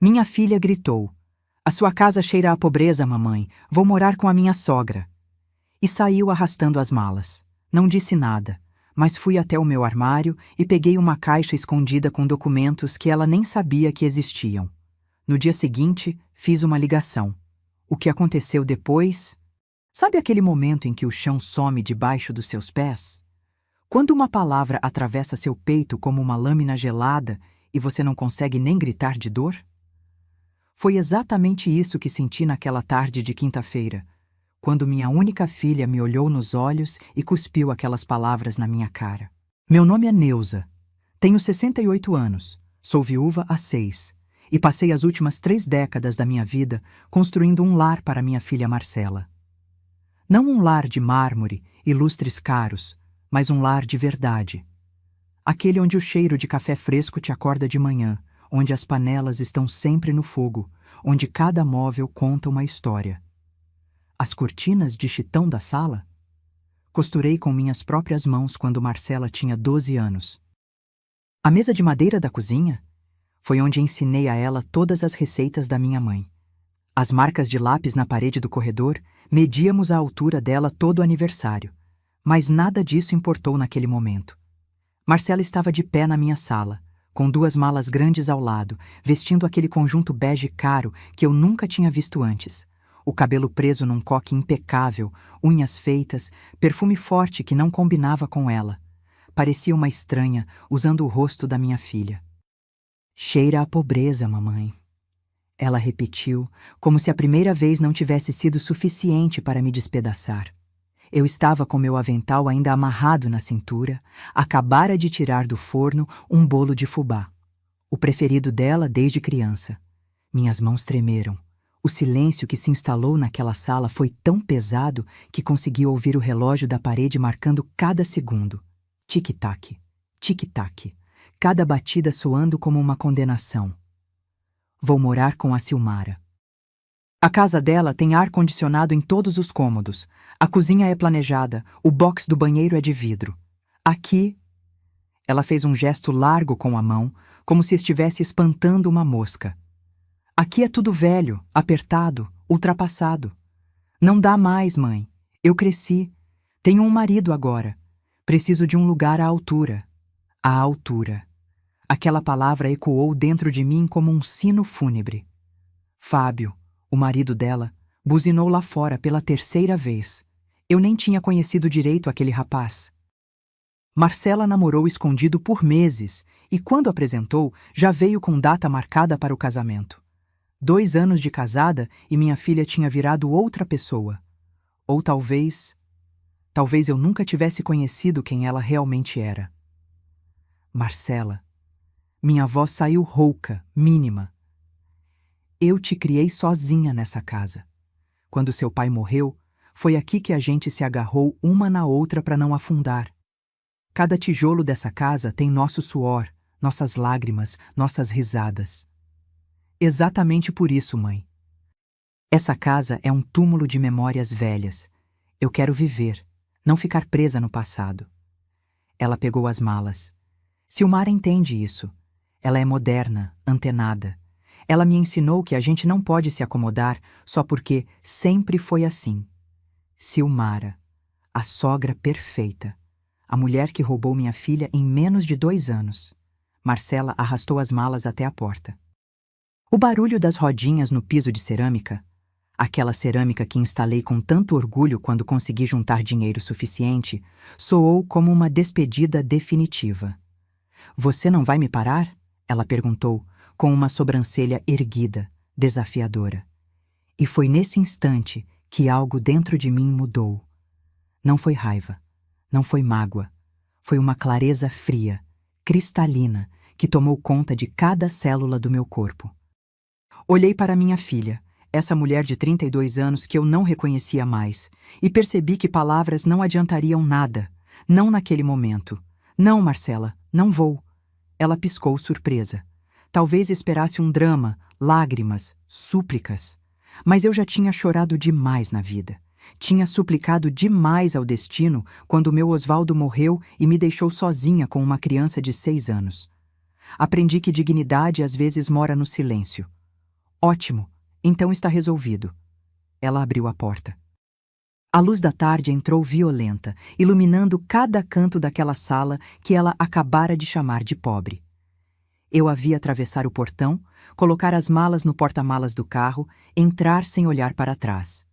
Minha filha gritou: "A sua casa cheira a pobreza, mamãe. Vou morar com a minha sogra." E saiu arrastando as malas. Não disse nada, mas fui até o meu armário e peguei uma caixa escondida com documentos que ela nem sabia que existiam. No dia seguinte, fiz uma ligação. O que aconteceu depois? Sabe aquele momento em que o chão some debaixo dos seus pés? Quando uma palavra atravessa seu peito como uma lâmina gelada e você não consegue nem gritar de dor? Foi exatamente isso que senti naquela tarde de quinta-feira, quando minha única filha me olhou nos olhos e cuspiu aquelas palavras na minha cara. Meu nome é Neuza. Tenho 68 anos, sou viúva há 6 e passei as últimas 3 décadas da minha vida construindo um lar para minha filha Marcela. Não um lar de mármore e lustres caros, mas um lar de verdade. Aquele onde o cheiro de café fresco te acorda de manhã, onde as panelas estão sempre no fogo, onde cada móvel conta uma história. As cortinas de chitão da sala? Costurei com minhas próprias mãos quando Marcela tinha 12 anos. A mesa de madeira da cozinha? Foi onde ensinei a ela todas as receitas da minha mãe. As marcas de lápis na parede do corredor, medíamos a altura dela todo o aniversário. Mas nada disso importou naquele momento. Marcela estava de pé na minha sala, com 2 malas grandes ao lado, vestindo aquele conjunto bege caro que eu nunca tinha visto antes. O cabelo preso num coque impecável, unhas feitas, perfume forte que não combinava com ela. Parecia uma estranha, usando o rosto da minha filha. "Cheira a pobreza, mamãe." Ela repetiu, como se a primeira vez não tivesse sido suficiente para me despedaçar. Eu estava com meu avental ainda amarrado na cintura, acabara de tirar do forno um bolo de fubá, o preferido dela desde criança. Minhas mãos tremeram. O silêncio que se instalou naquela sala foi tão pesado que consegui ouvir o relógio da parede marcando cada segundo. Tic-tac, tic-tac, cada batida soando como uma condenação. Vou morar com a Silmara. A casa dela tem ar-condicionado em todos os cômodos. A cozinha é planejada, o box do banheiro é de vidro. Aqui... Ela fez um gesto largo com a mão, como se estivesse espantando uma mosca. Aqui é tudo velho, apertado, ultrapassado. Não dá mais, mãe. Eu cresci. Tenho um marido agora. Preciso de um lugar à altura. À altura. Aquela palavra ecoou dentro de mim como um sino fúnebre. Fábio, o marido dela, buzinou lá fora pela 3ª vez. Eu nem tinha conhecido direito aquele rapaz. Marcela namorou escondido por meses e, quando apresentou, já veio com data marcada para o casamento. 2 anos de casada e minha filha tinha virado outra pessoa. Ou talvez eu nunca tivesse conhecido quem ela realmente era. Marcela. Minha voz saiu rouca, mínima. Eu te criei sozinha nessa casa. Quando seu pai morreu, foi aqui que a gente se agarrou uma na outra para não afundar. Cada tijolo dessa casa tem nosso suor, nossas lágrimas, nossas risadas. Exatamente por isso, mãe. Essa casa é um túmulo de memórias velhas. Eu quero viver, não ficar presa no passado. Ela pegou as malas. Silmara entende isso. Ela é moderna, antenada. Ela me ensinou que a gente não pode se acomodar só porque sempre foi assim. Silmara, a sogra perfeita. A mulher que roubou minha filha em menos de 2 anos. Marcela arrastou as malas até a porta. O barulho das rodinhas no piso de cerâmica, aquela cerâmica que instalei com tanto orgulho quando consegui juntar dinheiro suficiente, soou como uma despedida definitiva. "Você não vai me parar?" ela perguntou, com uma sobrancelha erguida, desafiadora. E foi nesse instante que algo dentro de mim mudou. Não foi raiva, não foi mágoa, foi uma clareza fria, cristalina, que tomou conta de cada célula do meu corpo. Olhei para minha filha, essa mulher de 32 anos que eu não reconhecia mais, e percebi que palavras não adiantariam nada, não naquele momento. "Não, Marcela, não vou." Ela piscou surpresa. Talvez esperasse um drama, lágrimas, súplicas. Mas eu já tinha chorado demais na vida. Tinha suplicado demais ao destino quando meu Osvaldo morreu e me deixou sozinha com uma criança de 6 anos. Aprendi que dignidade às vezes mora no silêncio. Ótimo, então está resolvido. Ela abriu a porta. A luz da tarde entrou violenta, iluminando cada canto daquela sala que ela acabara de chamar de pobre. Eu a vi atravessar o portão, colocar as malas no porta-malas do carro, entrar sem olhar para trás.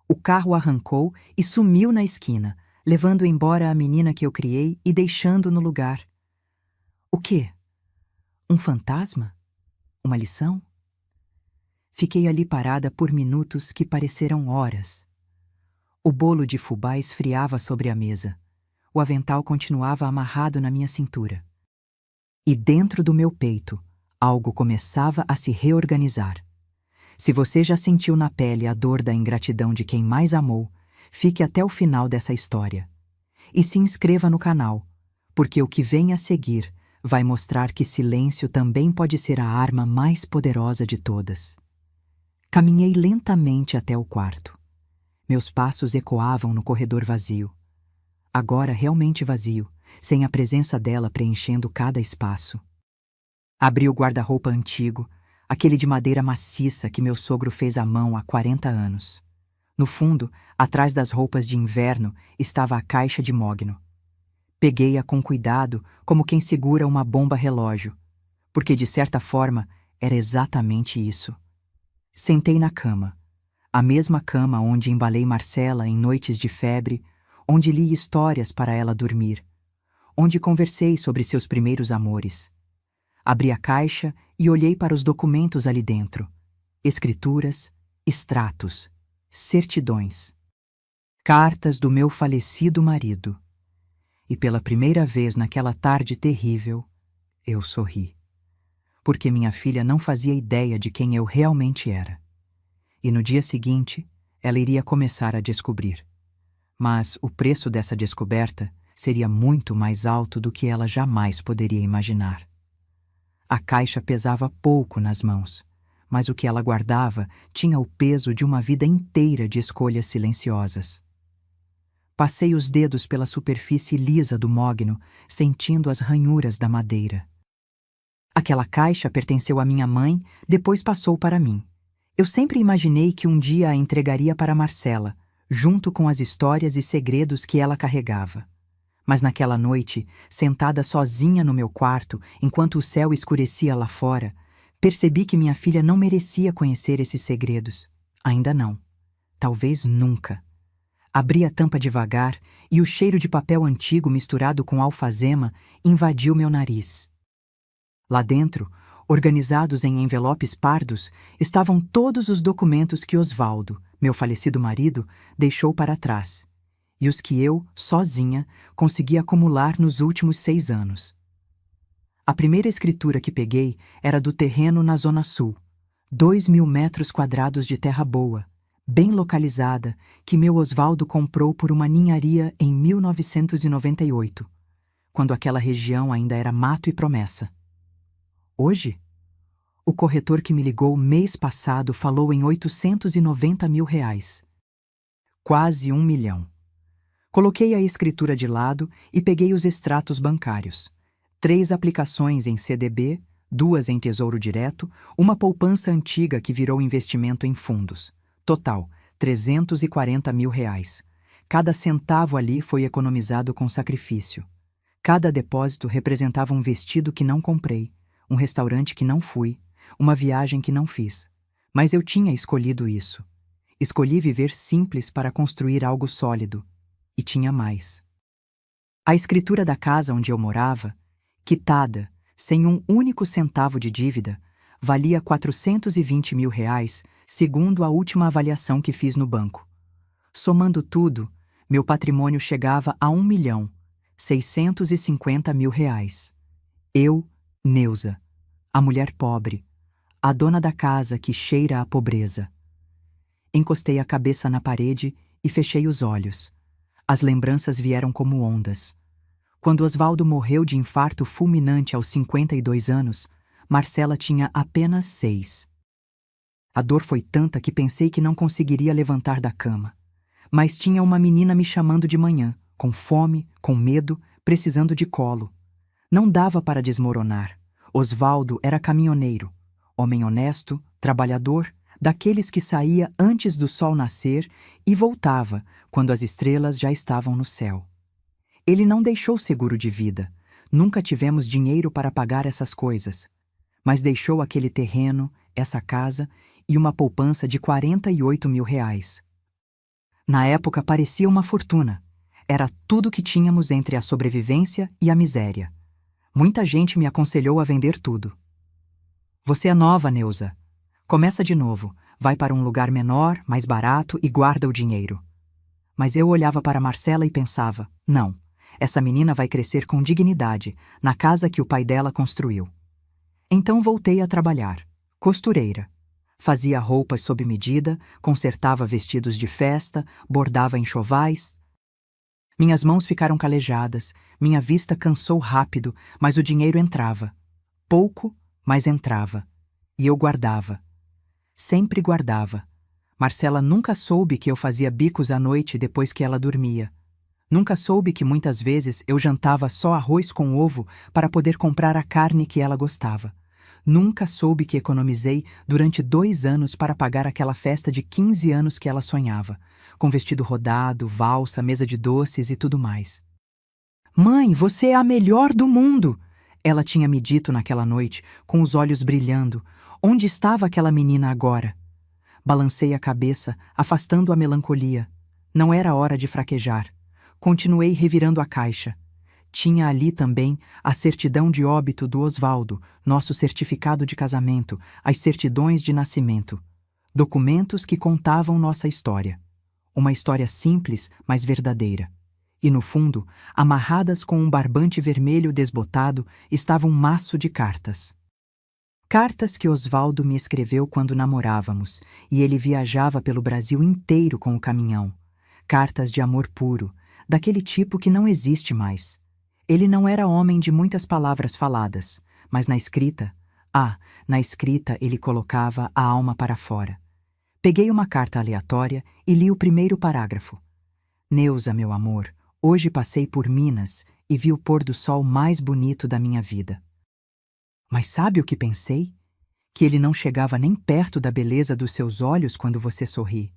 O carro arrancou e sumiu na esquina, levando embora a menina que eu criei e deixando no lugar. O quê? Um fantasma? Uma lição? Fiquei ali parada por minutos que pareceram horas. O bolo de fubá esfriava sobre a mesa. O avental continuava amarrado na minha cintura. E dentro do meu peito, algo começava a se reorganizar. Se você já sentiu na pele a dor da ingratidão de quem mais amou, fique até o final dessa história. E se inscreva no canal, porque o que vem a seguir vai mostrar que silêncio também pode ser a arma mais poderosa de todas. Caminhei lentamente até o quarto. Meus passos ecoavam no corredor vazio. Agora realmente vazio, sem a presença dela preenchendo cada espaço. Abri o guarda-roupa antigo, aquele de madeira maciça que meu sogro fez à mão há 40 anos. No fundo, atrás das roupas de inverno, estava a caixa de mogno. Peguei-a com cuidado, como quem segura uma bomba relógio, porque de certa forma era exatamente isso. Sentei na cama. A mesma cama onde embalei Marcela em noites de febre, onde li histórias para ela dormir, onde conversei sobre seus primeiros amores. Abri a caixa e olhei para os documentos ali dentro. Escrituras, extratos, certidões. Cartas do meu falecido marido. E pela primeira vez naquela tarde terrível, eu sorri. Porque minha filha não fazia ideia de quem eu realmente era. E no dia seguinte, ela iria começar a descobrir. Mas o preço dessa descoberta seria muito mais alto do que ela jamais poderia imaginar. A caixa pesava pouco nas mãos, mas o que ela guardava tinha o peso de uma vida inteira de escolhas silenciosas. Passei os dedos pela superfície lisa do mogno, sentindo as ranhuras da madeira. Aquela caixa pertenceu à minha mãe, depois passou para mim. Eu sempre imaginei que um dia a entregaria para Marcela, junto com as histórias e segredos que ela carregava. Mas naquela noite, sentada sozinha no meu quarto, enquanto o céu escurecia lá fora, percebi que minha filha não merecia conhecer esses segredos. Ainda não. Talvez nunca. Abri a tampa devagar e o cheiro de papel antigo misturado com alfazema invadiu meu nariz. Lá dentro, organizados em envelopes pardos, estavam todos os documentos que Osvaldo, meu falecido marido, deixou para trás, e os que eu, sozinha, consegui acumular nos últimos 6 anos. A primeira escritura que peguei era do terreno na Zona Sul, 2.000 metros quadrados de terra boa, bem localizada, que meu Osvaldo comprou por uma ninharia em 1998, quando aquela região ainda era mato e promessa. Hoje, o corretor que me ligou mês passado falou em R$890 mil. Quase 1 milhão. Coloquei a escritura de lado e peguei os extratos bancários. 3 aplicações em CDB, 2 em Tesouro Direto, uma poupança antiga que virou investimento em fundos. Total, R$340 mil. Cada centavo ali foi economizado com sacrifício. Cada depósito representava um vestido que não comprei, um restaurante que não fui, uma viagem que não fiz. Mas eu tinha escolhido isso. Escolhi viver simples para construir algo sólido. E tinha mais. A escritura da casa onde eu morava, quitada, sem um único centavo de dívida, valia R$420 mil, segundo a última avaliação que fiz no banco. Somando tudo, meu patrimônio chegava a R$1.650 mil. Eu, Neuza, a mulher pobre, a dona da casa que cheira a pobreza. Encostei a cabeça na parede e fechei os olhos. As lembranças vieram como ondas. Quando Osvaldo morreu de infarto fulminante aos 52 anos, Marcela tinha apenas 6. A dor foi tanta que pensei que não conseguiria levantar da cama. Mas tinha uma menina me chamando de manhã, com fome, com medo, precisando de colo. Não dava para desmoronar. Osvaldo era caminhoneiro, homem honesto, trabalhador, daqueles que saía antes do sol nascer e voltava quando as estrelas já estavam no céu. Ele não deixou seguro de vida, nunca tivemos dinheiro para pagar essas coisas, mas deixou aquele terreno, essa casa e uma poupança de R$ 48.000. Na época parecia uma fortuna. Era tudo que tínhamos entre a sobrevivência e a miséria. Muita gente me aconselhou a vender tudo. Você é nova, Neuza. Começa de novo, vai para um lugar menor, mais barato e guarda o dinheiro. Mas eu olhava para Marcela e pensava, não, essa menina vai crescer com dignidade, na casa que o pai dela construiu. Então voltei a trabalhar, costureira. Fazia roupas sob medida, consertava vestidos de festa, bordava enxovais. Minhas mãos ficaram calejadas, minha vista cansou rápido, mas o dinheiro entrava. Pouco, mas entrava. E eu guardava. Sempre guardava. Marcela nunca soube que eu fazia bicos à noite depois que ela dormia. Nunca soube que muitas vezes eu jantava só arroz com ovo para poder comprar a carne que ela gostava. Nunca soube que economizei durante 2 anos para pagar aquela festa de 15 anos que ela sonhava, com vestido rodado, valsa, mesa de doces e tudo mais. Mãe, você é a melhor do mundo! Ela tinha me dito naquela noite, com os olhos brilhando. Onde estava aquela menina agora? Balancei a cabeça, afastando a melancolia. Não era hora de fraquejar. Continuei revirando a caixa. Tinha ali também a certidão de óbito do Osvaldo, nosso certificado de casamento, as certidões de nascimento. Documentos que contavam nossa história. Uma história simples, mas verdadeira. E no fundo, amarradas com um barbante vermelho desbotado, estava um maço de cartas. Cartas que Osvaldo me escreveu quando namorávamos, e ele viajava pelo Brasil inteiro com o caminhão. Cartas de amor puro, daquele tipo que não existe mais. Ele não era homem de muitas palavras faladas, mas na escrita ele colocava a alma para fora. Peguei uma carta aleatória e li o primeiro parágrafo. Neuza, meu amor, hoje passei por Minas e vi o pôr do sol mais bonito da minha vida. Mas sabe o que pensei? Que ele não chegava nem perto da beleza dos seus olhos quando você sorri.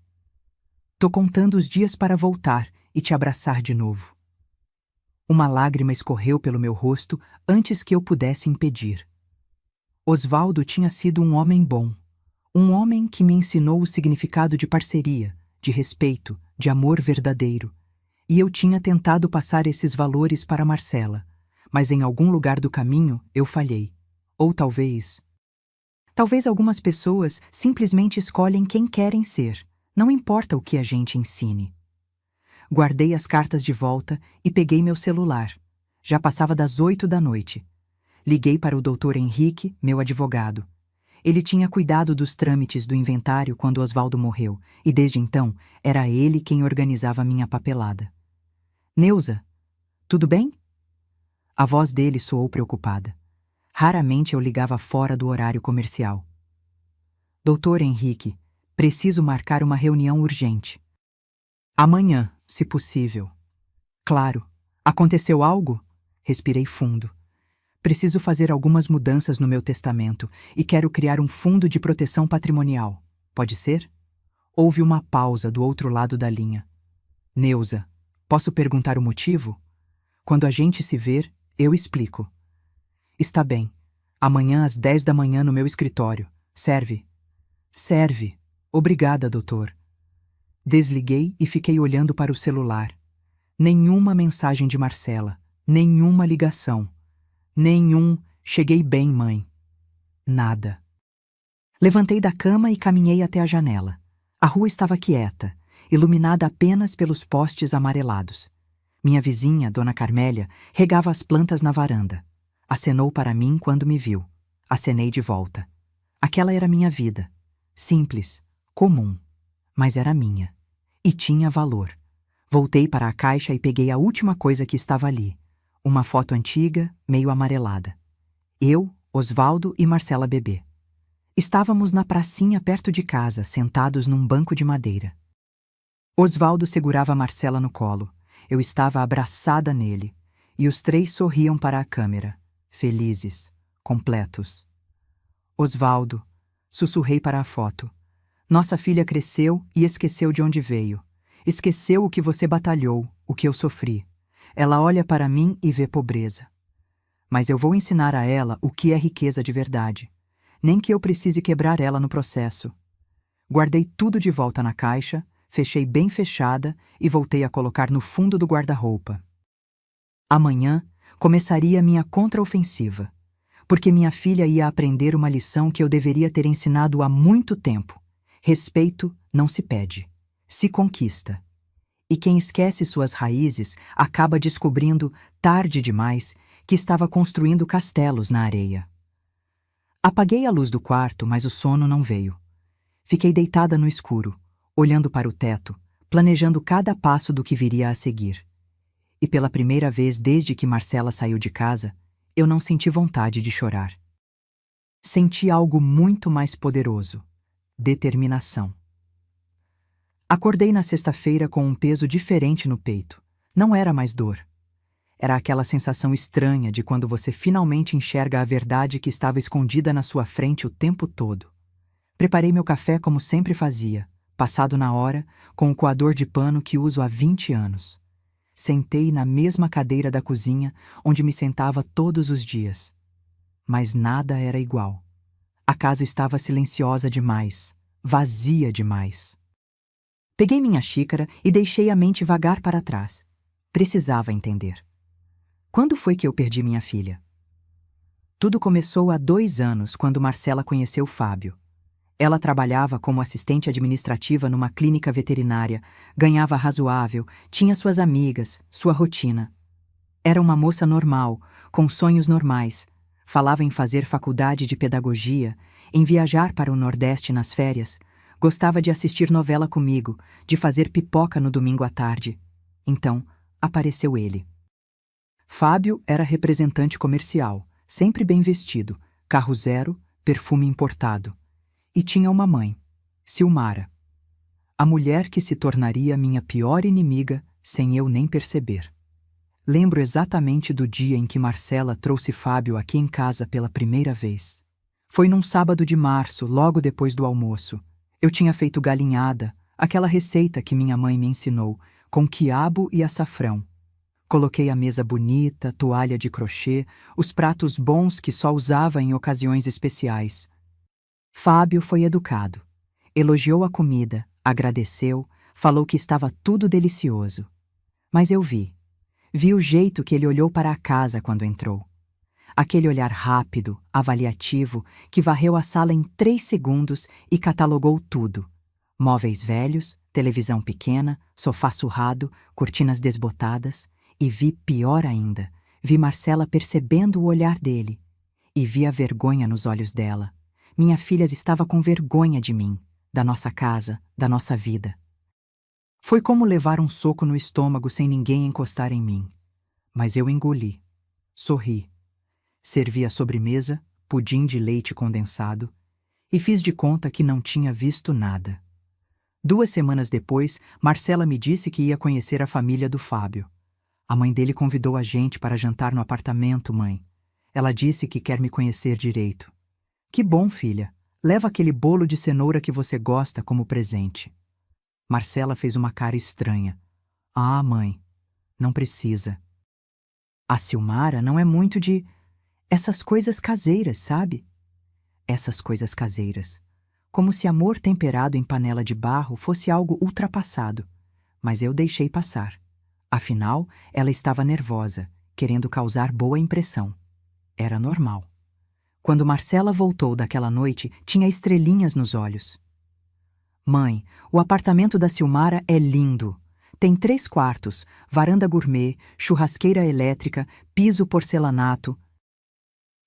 Tô contando os dias para voltar e te abraçar de novo. Uma lágrima escorreu pelo meu rosto antes que eu pudesse impedir. Osvaldo tinha sido um homem bom. Um homem que me ensinou o significado de parceria, de respeito, de amor verdadeiro. E eu tinha tentado passar esses valores para Marcela, mas em algum lugar do caminho eu falhei. Ou talvez algumas pessoas simplesmente escolhem quem querem ser, não importa o que a gente ensine. Guardei as cartas de volta e peguei meu celular. Já passava das 8 da noite. Liguei para o Dr. Henrique, meu advogado. Ele tinha cuidado dos trâmites do inventário quando Osvaldo morreu, e desde então era ele quem organizava minha papelada. Neuza, tudo bem? A voz dele soou preocupada. Raramente eu ligava fora do horário comercial. Dr. Henrique, preciso marcar uma reunião urgente. Amanhã, se possível. Claro. Aconteceu algo? Respirei fundo. Preciso fazer algumas mudanças no meu testamento e quero criar um fundo de proteção patrimonial. Pode ser? Houve uma pausa do outro lado da linha. Neuza, posso perguntar o motivo? Quando a gente se ver, eu explico. Está bem. Amanhã às 10 da manhã no meu escritório. Serve? Serve. Obrigada, doutor. Desliguei e fiquei olhando para o celular. Nenhuma mensagem de Marcela. Nenhuma ligação. Cheguei bem, mãe. Nada. Levantei da cama e caminhei até a janela. A rua estava quieta, iluminada apenas pelos postes amarelados. Minha vizinha, Dona Carmélia, regava as plantas na varanda. Acenou para mim quando me viu. Acenei de volta. Aquela era minha vida. Simples, comum, mas era minha. E tinha valor. Voltei para a caixa e peguei a última coisa que estava ali. Uma foto antiga, meio amarelada. Eu, Osvaldo e Marcela bebê. Estávamos na pracinha perto de casa, sentados num banco de madeira. Osvaldo segurava Marcela no colo. Eu estava abraçada nele. E os 3 sorriam para a câmera, felizes, completos. Osvaldo, Sussurrei para a foto. Nossa filha cresceu e esqueceu de onde veio. Esqueceu o que você batalhou, o que eu sofri. Ela olha para mim e vê pobreza. Mas eu vou ensinar a ela o que é riqueza de verdade. Nem que eu precise quebrar ela no processo. Guardei tudo de volta na caixa, fechei bem fechada e voltei a colocar no fundo do guarda-roupa. Amanhã começaria minha contraofensiva, porque minha filha ia aprender uma lição que eu deveria ter ensinado há muito tempo. Respeito não se pede, se conquista. E quem esquece suas raízes acaba descobrindo, tarde demais, que estava construindo castelos na areia. Apaguei a luz do quarto, mas o sono não veio. Fiquei deitada no escuro, olhando para o teto, planejando cada passo do que viria a seguir. E pela primeira vez desde que Marcela saiu de casa, eu não senti vontade de chorar. Senti algo muito mais poderoso: determinação. Acordei na sexta-feira com um peso diferente no peito. Não era mais dor. Era aquela sensação estranha de quando você finalmente enxerga a verdade que estava escondida na sua frente o tempo todo. Preparei meu café como sempre fazia, passado na hora, com o coador de pano que uso há 20 anos. Sentei na mesma cadeira da cozinha, onde me sentava todos os dias. Mas nada era igual. A casa estava silenciosa demais, vazia demais. Peguei minha xícara e deixei a mente vagar para trás. Precisava entender. Quando foi que eu perdi minha filha? Tudo começou há 2 anos, quando Marcela conheceu Fábio. Ela trabalhava como assistente administrativa numa clínica veterinária, ganhava razoável, tinha suas amigas, sua rotina. Era uma moça normal, com sonhos normais. Falava em fazer faculdade de pedagogia, em viajar para o Nordeste nas férias. Gostava de assistir novela comigo, de fazer pipoca no domingo à tarde. Então, apareceu ele. Fábio era representante comercial, sempre bem vestido, carro zero, perfume importado. E tinha uma mãe, Silmara. A mulher que se tornaria minha pior inimiga sem eu nem perceber. Lembro exatamente do dia em que Marcela trouxe Fábio aqui em casa pela primeira vez. Foi num sábado de março, logo depois do almoço. Eu tinha feito galinhada, aquela receita que minha mãe me ensinou, com quiabo e açafrão. Coloquei a mesa bonita, toalha de crochê, os pratos bons que só usava em ocasiões especiais. Fábio foi educado. Elogiou a comida, agradeceu, falou que estava tudo delicioso. Mas eu vi o jeito que ele olhou para a casa quando entrou. Aquele olhar rápido, avaliativo, que varreu a sala em 3 segundos e catalogou tudo. Móveis velhos, televisão pequena, sofá surrado, cortinas desbotadas. E vi pior ainda, vi Marcela percebendo o olhar dele. E vi a vergonha nos olhos dela. Minha filha estava com vergonha de mim, da nossa casa, da nossa vida. Foi como levar um soco no estômago sem ninguém encostar em mim. Mas eu engoli. Sorri. Servi a sobremesa, pudim de leite condensado, e fiz de conta que não tinha visto nada. 2 semanas depois, Marcela me disse que ia conhecer a família do Fábio. A mãe dele convidou a gente para jantar no apartamento, mãe. Ela disse que quer me conhecer direito. Que bom, filha. Leva aquele bolo de cenoura que você gosta como presente. Marcela fez uma cara estranha. Ah, mãe, não precisa. A Silmara não é muito de... essas coisas caseiras, sabe? Essas coisas caseiras. Como se amor temperado em panela de barro fosse algo ultrapassado. Mas eu deixei passar. Afinal, ela estava nervosa, querendo causar boa impressão. Era normal. Quando Marcela voltou daquela noite, tinha estrelinhas nos olhos. Mãe, o apartamento da Silmara é lindo. Tem 3 quartos, varanda gourmet, churrasqueira elétrica, piso porcelanato.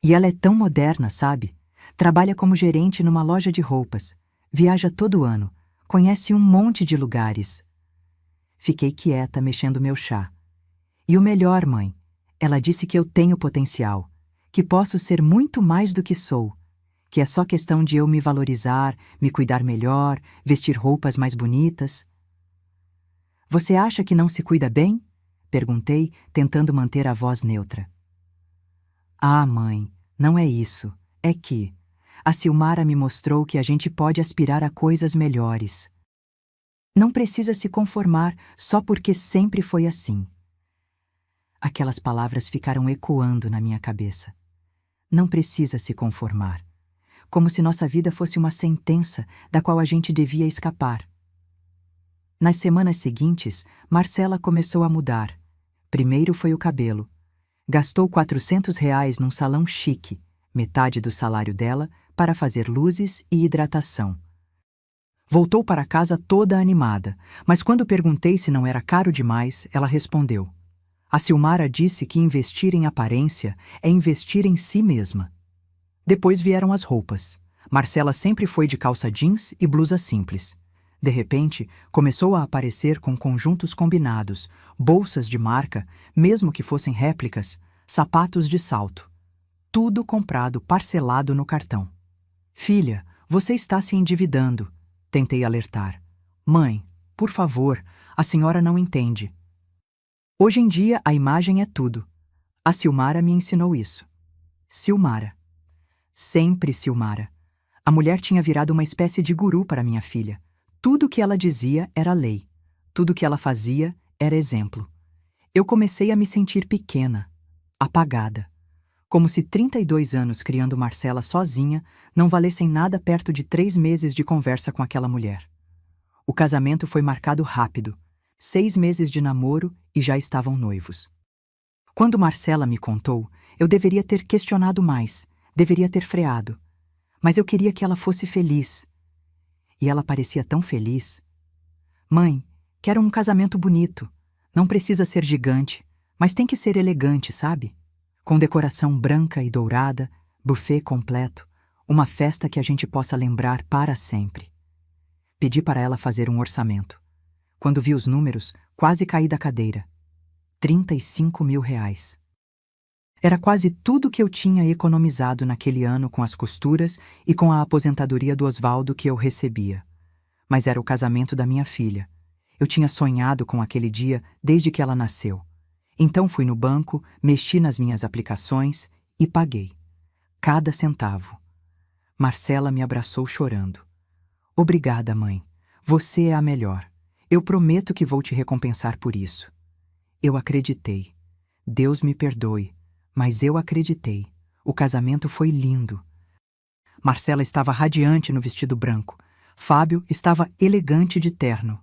E ela é tão moderna, sabe? Trabalha como gerente numa loja de roupas. Viaja todo ano. Conhece um monte de lugares. Fiquei quieta, mexendo meu chá. E o melhor, mãe, ela disse que eu tenho potencial. Que posso ser muito mais do que sou, que é só questão de eu me valorizar, me cuidar melhor, vestir roupas mais bonitas. Você acha que não se cuida bem? Perguntei, tentando manter a voz neutra. Ah, mãe, não é isso. É que A Silmara me mostrou que a gente pode aspirar a coisas melhores. Não precisa se conformar só porque sempre foi assim. Aquelas palavras ficaram ecoando na minha cabeça. Não precisa se conformar. Como se nossa vida fosse uma sentença da qual a gente devia escapar. Nas semanas seguintes, Marcela começou a mudar. Primeiro foi o cabelo. Gastou R$ 400 num salão chique, metade do salário dela, para fazer luzes e hidratação. Voltou para casa toda animada, mas quando perguntei se não era caro demais, ela respondeu. A Silmara disse que investir em aparência é investir em si mesma. Depois vieram as roupas. Marcela sempre foi de calça jeans e blusa simples. De repente, começou a aparecer com conjuntos combinados, bolsas de marca, mesmo que fossem réplicas, sapatos de salto. Tudo comprado parcelado no cartão. Filha, você está se endividando, tentei alertar. Mãe, por favor, a senhora não entende. Hoje em dia a imagem é tudo. A Silmara me ensinou isso. Silmara. Sempre Silmara. A mulher tinha virado uma espécie de guru para minha filha. Tudo o que ela dizia era lei. Tudo o que ela fazia era exemplo. Eu comecei a me sentir pequena, apagada. Como se 32 anos criando Marcela sozinha não valessem nada perto de 3 meses de conversa com aquela mulher. O casamento foi marcado rápido. 6 meses de namoro e já estavam noivos. Quando Marcela me contou, eu deveria ter questionado mais, deveria ter freado. Mas eu queria que ela fosse feliz. E ela parecia tão feliz. Mãe, quero um casamento bonito. Não precisa ser gigante, mas tem que ser elegante, sabe? Com decoração branca e dourada, buffet completo, uma festa que a gente possa lembrar para sempre. Pedi para ela fazer um orçamento. Quando vi os números, quase caí da cadeira. R$ 35.000. Era quase tudo que eu tinha economizado naquele ano com as costuras e com a aposentadoria do Osvaldo que eu recebia. Mas era o casamento da minha filha. Eu tinha sonhado com aquele dia desde que ela nasceu. Então fui no banco, mexi nas minhas aplicações e paguei. Cada centavo. Marcela me abraçou chorando. Obrigada, mãe. Você é a melhor. Eu prometo que vou te recompensar por isso. Eu acreditei. Deus me perdoe, mas eu acreditei. O casamento foi lindo. Marcela estava radiante no vestido branco. Fábio estava elegante de terno.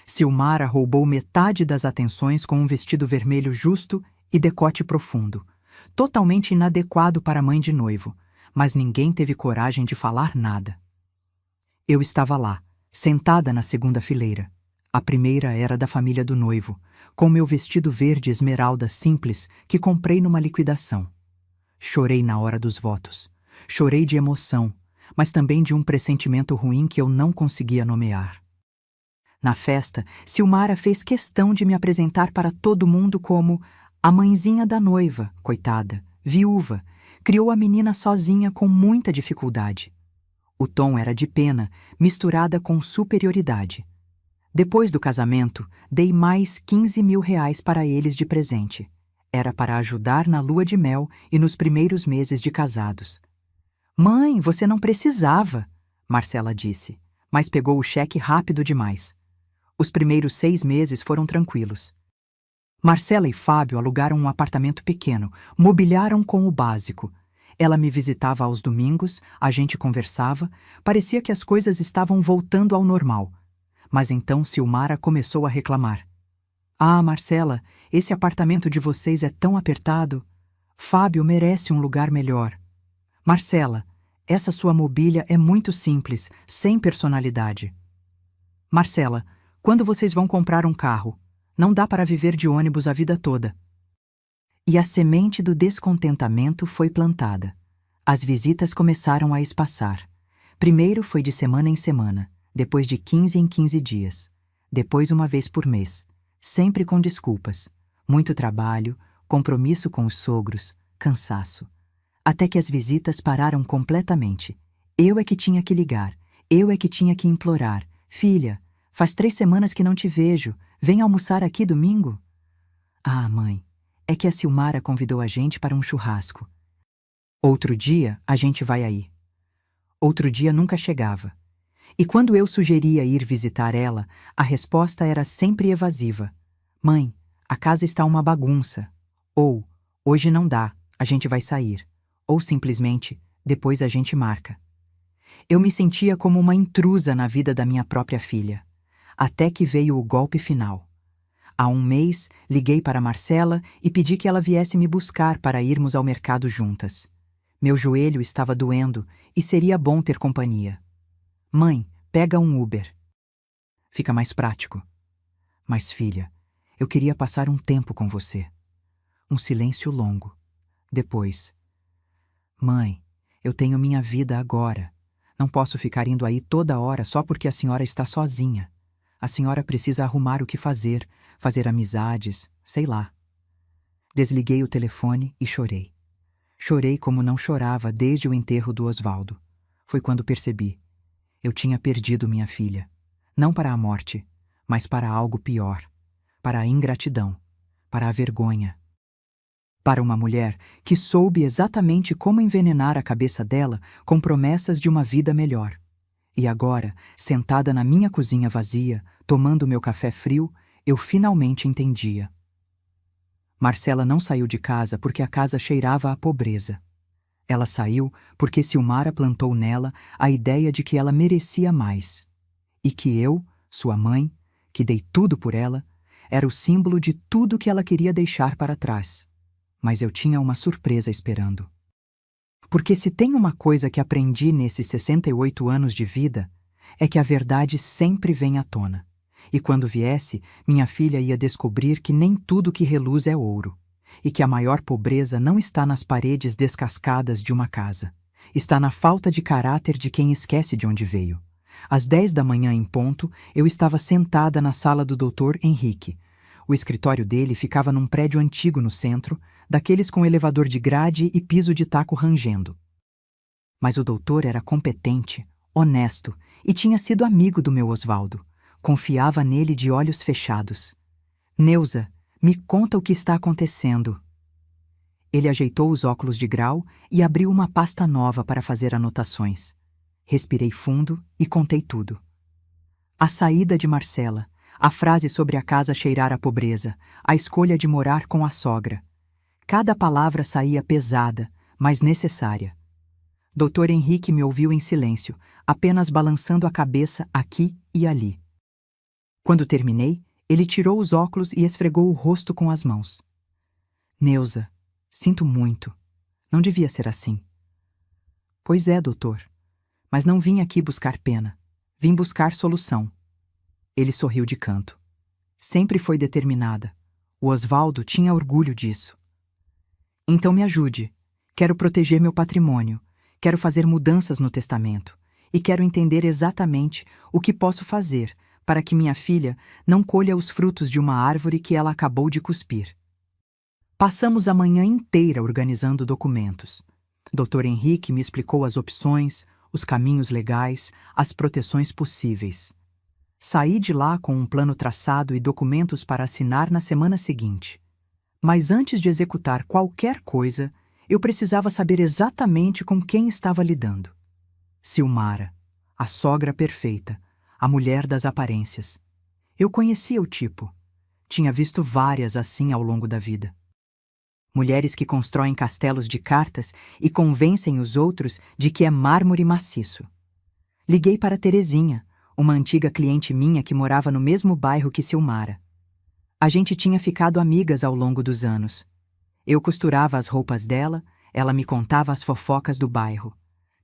Silmara roubou metade das atenções com um vestido vermelho justo e decote profundo, totalmente inadequado para a mãe de noivo, mas ninguém teve coragem de falar nada. Eu estava lá, sentada na segunda fileira. A primeira era da família do noivo, com meu vestido verde esmeralda simples que comprei numa liquidação. Chorei na hora dos votos. Chorei de emoção, mas também de um pressentimento ruim que eu não conseguia nomear. Na festa, Silmara fez questão de me apresentar para todo mundo como a mãezinha da noiva, coitada, viúva, criou a menina sozinha com muita dificuldade. O tom era de pena, misturada com superioridade. Depois do casamento, dei mais R$ 15.000 para eles de presente. Era para ajudar na lua de mel e nos primeiros meses de casados. Mãe, você não precisava, Marcela disse, mas pegou o cheque rápido demais. Os primeiros 6 meses foram tranquilos. Marcela e Fábio alugaram um apartamento pequeno, mobiliaram com o básico. Ela me visitava aos domingos, a gente conversava, parecia que as coisas estavam voltando ao normal. Mas então Silmara começou a reclamar. Ah, Marcela, esse apartamento de vocês é tão apertado. Fábio merece um lugar melhor. Marcela, essa sua mobília é muito simples, sem personalidade. Marcela, quando vocês vão comprar um carro? Não dá para viver de ônibus a vida toda. E a semente do descontentamento foi plantada. As visitas começaram a espaçar. Primeiro foi de semana em semana, depois de 15 em 15 dias, depois uma vez por mês, sempre com desculpas, muito trabalho, compromisso com os sogros, cansaço. Até que as visitas pararam completamente. Eu é que tinha que ligar, eu é que tinha que implorar. Filha, faz 3 semanas que não te vejo. Vem almoçar aqui domingo? Ah, mãe, é que a Silmara convidou a gente para um churrasco. Outro dia, a gente vai aí. outro dia nunca chegava. E quando eu sugeria ir visitar ela, a resposta era sempre evasiva. Mãe, a casa está uma bagunça. Ou, hoje não dá, a gente vai sair. Ou simplesmente, depois a gente marca. Eu me sentia como uma intrusa na vida da minha própria filha. Até que veio o golpe final. Há um mês, liguei para Marcela e pedi que ela viesse me buscar para irmos ao mercado juntas. Meu joelho estava doendo e seria bom ter companhia. Mãe, pega um Uber. Fica mais prático. Mas, filha, eu queria passar um tempo com você. Um silêncio longo. Depois. Mãe, eu tenho minha vida agora. Não posso ficar indo aí toda hora só porque a senhora está sozinha. A senhora precisa arrumar o que fazer, fazer amizades, sei lá. Desliguei o telefone e chorei. Chorei como não chorava desde o enterro do Osvaldo. Foi quando percebi. Eu tinha perdido minha filha. Não para a morte, mas para algo pior. Para a ingratidão. Para a vergonha. Para uma mulher que soube exatamente como envenenar a cabeça dela com promessas de uma vida melhor. E agora, sentada na minha cozinha vazia, tomando meu café frio, eu finalmente entendia. Marcela não saiu de casa porque a casa cheirava a pobreza. Ela saiu porque Silmara plantou nela a ideia de que ela merecia mais. E que eu, sua mãe, que dei tudo por ela, era o símbolo de tudo que ela queria deixar para trás. Mas eu tinha uma surpresa esperando. Porque se tem uma coisa que aprendi nesses 68 anos de vida, é que a verdade sempre vem à tona. E quando viesse, minha filha ia descobrir que nem tudo que reluz é ouro. E que a maior pobreza não está nas paredes descascadas de uma casa. Está na falta de caráter de quem esquece de onde veio. Às 10 da manhã em ponto, eu estava sentada na sala do Dr. Henrique. O escritório dele ficava num prédio antigo no centro, daqueles com elevador de grade e piso de taco rangendo. Mas o doutor era competente, honesto e tinha sido amigo do meu Osvaldo. Confiava nele de olhos fechados. Neuza, me conta o que está acontecendo. Ele ajeitou os óculos de grau e abriu uma pasta nova para fazer anotações. Respirei fundo e contei tudo. A saída de Marcela, a frase sobre a casa cheirar a pobreza, a escolha de morar com a sogra. Cada palavra saía pesada, mas necessária. Dr. Henrique me ouviu em silêncio, apenas balançando a cabeça aqui e ali. Quando terminei, ele tirou os óculos e esfregou o rosto com as mãos. Neuza, sinto muito. Não devia ser assim. Pois é, doutor. Mas não vim aqui buscar pena. Vim buscar solução. Ele sorriu de canto. Sempre foi determinada. O Osvaldo tinha orgulho disso. Então me ajude. Quero proteger meu patrimônio. Quero fazer mudanças no testamento. E quero entender exatamente o que posso fazer para que minha filha não colha os frutos de uma árvore que ela acabou de cuspir. Passamos a manhã inteira organizando documentos. Dr. Henrique me explicou as opções, os caminhos legais, as proteções possíveis. Saí de lá com um plano traçado e documentos para assinar na semana seguinte. Mas antes de executar qualquer coisa, eu precisava saber exatamente com quem estava lidando. Silmara, a sogra perfeita, a mulher das aparências. Eu conhecia o tipo. Tinha visto várias assim ao longo da vida. Mulheres que constroem castelos de cartas e convencem os outros de que é mármore maciço. Liguei para Terezinha, uma antiga cliente minha que morava no mesmo bairro que Silmara. A gente tinha ficado amigas ao longo dos anos. Eu costurava as roupas dela, ela me contava as fofocas do bairro.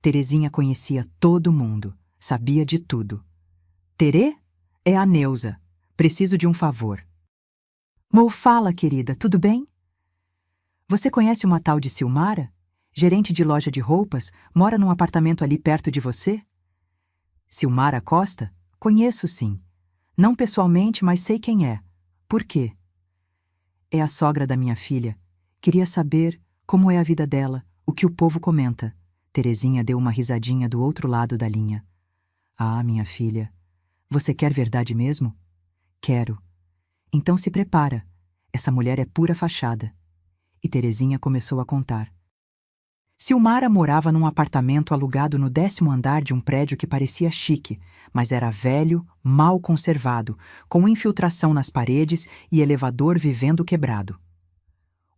Terezinha conhecia todo mundo, sabia de tudo. Terê? É a Neuza. Preciso de um favor. Mo, fala, querida, tudo bem? Você conhece uma tal de Silmara? Gerente de loja de roupas, mora num apartamento ali perto de você? Silmara Costa? Conheço, sim. Não pessoalmente, mas sei quem é. Por quê? É a sogra da minha filha. Queria saber como é a vida dela, o que o povo comenta. Terezinha deu uma risadinha do outro lado da linha. Ah, minha filha, você quer verdade mesmo? Quero. Então se prepara. Essa mulher é pura fachada. E Terezinha começou a contar. Silmara morava num apartamento alugado no 10º andar de um prédio que parecia chique, mas era velho, mal conservado, com infiltração nas paredes e elevador vivendo quebrado.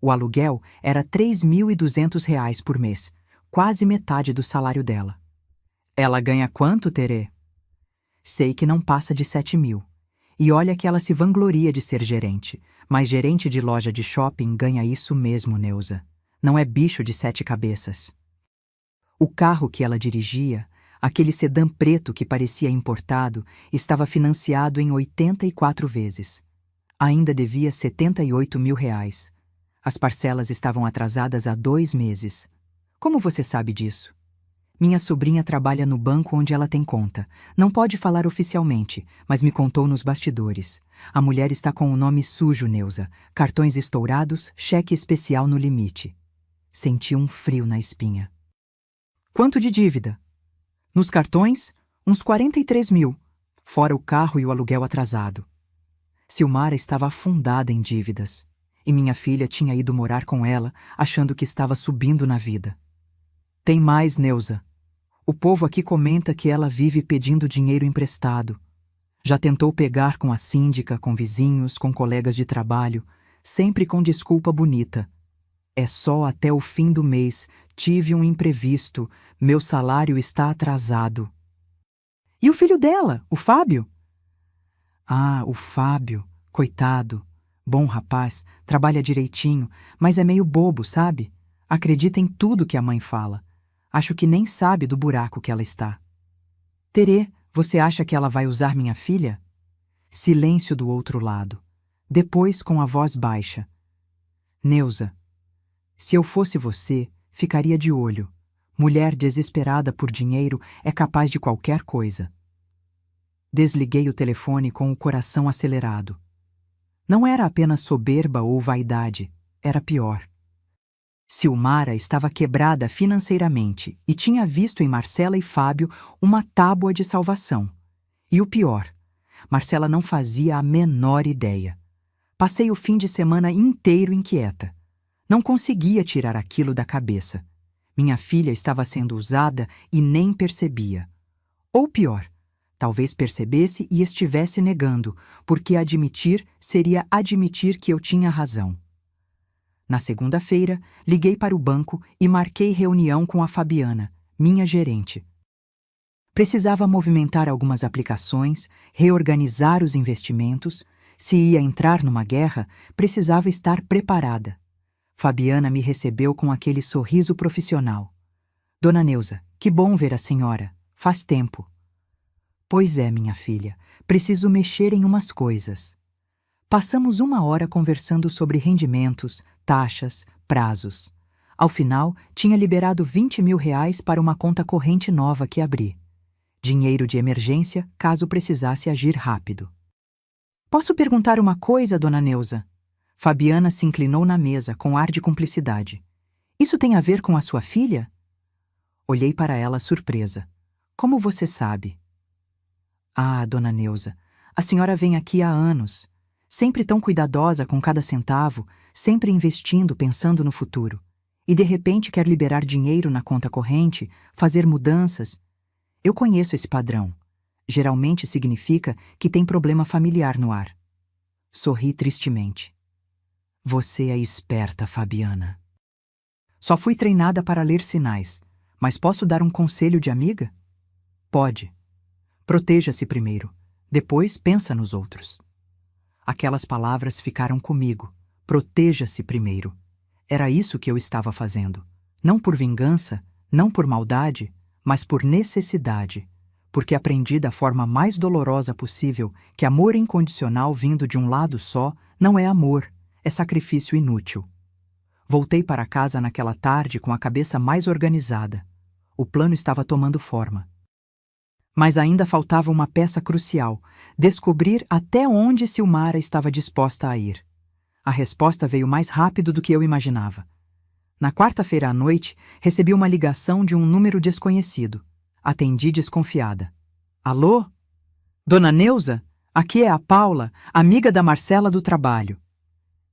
O aluguel era R$ 3.200 por mês, quase metade do salário dela. Ela ganha quanto, Terê? Sei que não passa de 7.000. E olha que ela se vangloria de ser gerente, mas gerente de loja de shopping ganha isso mesmo, Neuza. Não é bicho de 7 cabeças. O carro que ela dirigia, aquele sedã preto que parecia importado, estava financiado em 84 vezes. Ainda devia R$ 78.000. As parcelas estavam atrasadas há 2 meses. Como você sabe disso? Minha sobrinha trabalha no banco onde ela tem conta. Não pode falar oficialmente, mas me contou nos bastidores. A mulher está com o nome sujo, Neuza. Cartões estourados, cheque especial no limite. Senti um frio na espinha. Quanto de dívida? Nos cartões, uns 43.000, fora o carro e o aluguel atrasado. Silmara estava afundada em dívidas, e minha filha tinha ido morar com ela, achando que estava subindo na vida. Tem mais, Neuza. O povo aqui comenta que ela vive pedindo dinheiro emprestado. Já tentou pegar com a síndica, com vizinhos, com colegas de trabalho, sempre com desculpa bonita. É só até o fim do mês, tive um imprevisto, meu salário está atrasado. E o filho dela, o Fábio? Ah, o Fábio, coitado. Bom rapaz, trabalha direitinho, mas é meio bobo, sabe? Acredita em tudo que a mãe fala. Acho que nem sabe do buraco que ela está. Terê, você acha que ela vai usar minha filha? Silêncio do outro lado. Depois, com a voz baixa. Neuza, se eu fosse você, ficaria de olho. Mulher desesperada por dinheiro é capaz de qualquer coisa. Desliguei o telefone com o coração acelerado. Não era apenas soberba ou vaidade, era pior. Silmara estava quebrada financeiramente e tinha visto em Marcela e Fábio uma tábua de salvação. E o pior, Marcela não fazia a menor ideia. Passei o fim de semana inteiro inquieta. Não conseguia tirar aquilo da cabeça. Minha filha estava sendo usada e nem percebia. Ou pior, talvez percebesse e estivesse negando, porque admitir seria admitir que eu tinha razão. Na segunda-feira, liguei para o banco e marquei reunião com a Fabiana, minha gerente. Precisava movimentar algumas aplicações, reorganizar os investimentos. Se ia entrar numa guerra, precisava estar preparada. Fabiana me recebeu com aquele sorriso profissional. Dona Neuza, que bom ver a senhora. Faz tempo. Pois é, minha filha, preciso mexer em umas coisas. Passamos 1 hora conversando sobre rendimentos, taxas, prazos. Ao final, tinha liberado R$ 20.000 para uma conta corrente nova que abri. Dinheiro de emergência, caso precisasse agir rápido. Posso perguntar uma coisa, Dona Neuza? Fabiana se inclinou na mesa com ar de cumplicidade. Isso tem a ver com a sua filha? Olhei para ela surpresa. Como você sabe? Ah, Dona Neuza, a senhora vem aqui há anos. Sempre tão cuidadosa com cada centavo, sempre investindo, pensando no futuro. E de repente quer liberar dinheiro na conta corrente, fazer mudanças. Eu conheço esse padrão. Geralmente significa que tem problema familiar no ar. Sorri tristemente. Você é esperta, Fabiana. Só fui treinada para ler sinais, mas posso dar um conselho de amiga? Pode. Proteja-se primeiro, depois pensa nos outros. Aquelas palavras ficaram comigo. Proteja-se primeiro. Era isso que eu estava fazendo. Não por vingança, não por maldade, mas por necessidade. Porque aprendi da forma mais dolorosa possível que amor incondicional vindo de um lado só não é amor, é sacrifício inútil. Voltei para casa naquela tarde com a cabeça mais organizada. O plano estava tomando forma. Mas ainda faltava uma peça crucial, descobrir até onde Silmara estava disposta a ir. A resposta veio mais rápido do que eu imaginava. Na quarta-feira à noite, recebi uma ligação de um número desconhecido. Atendi desconfiada. Alô? Dona Neuza? Aqui é a Paula, amiga da Marcela do trabalho.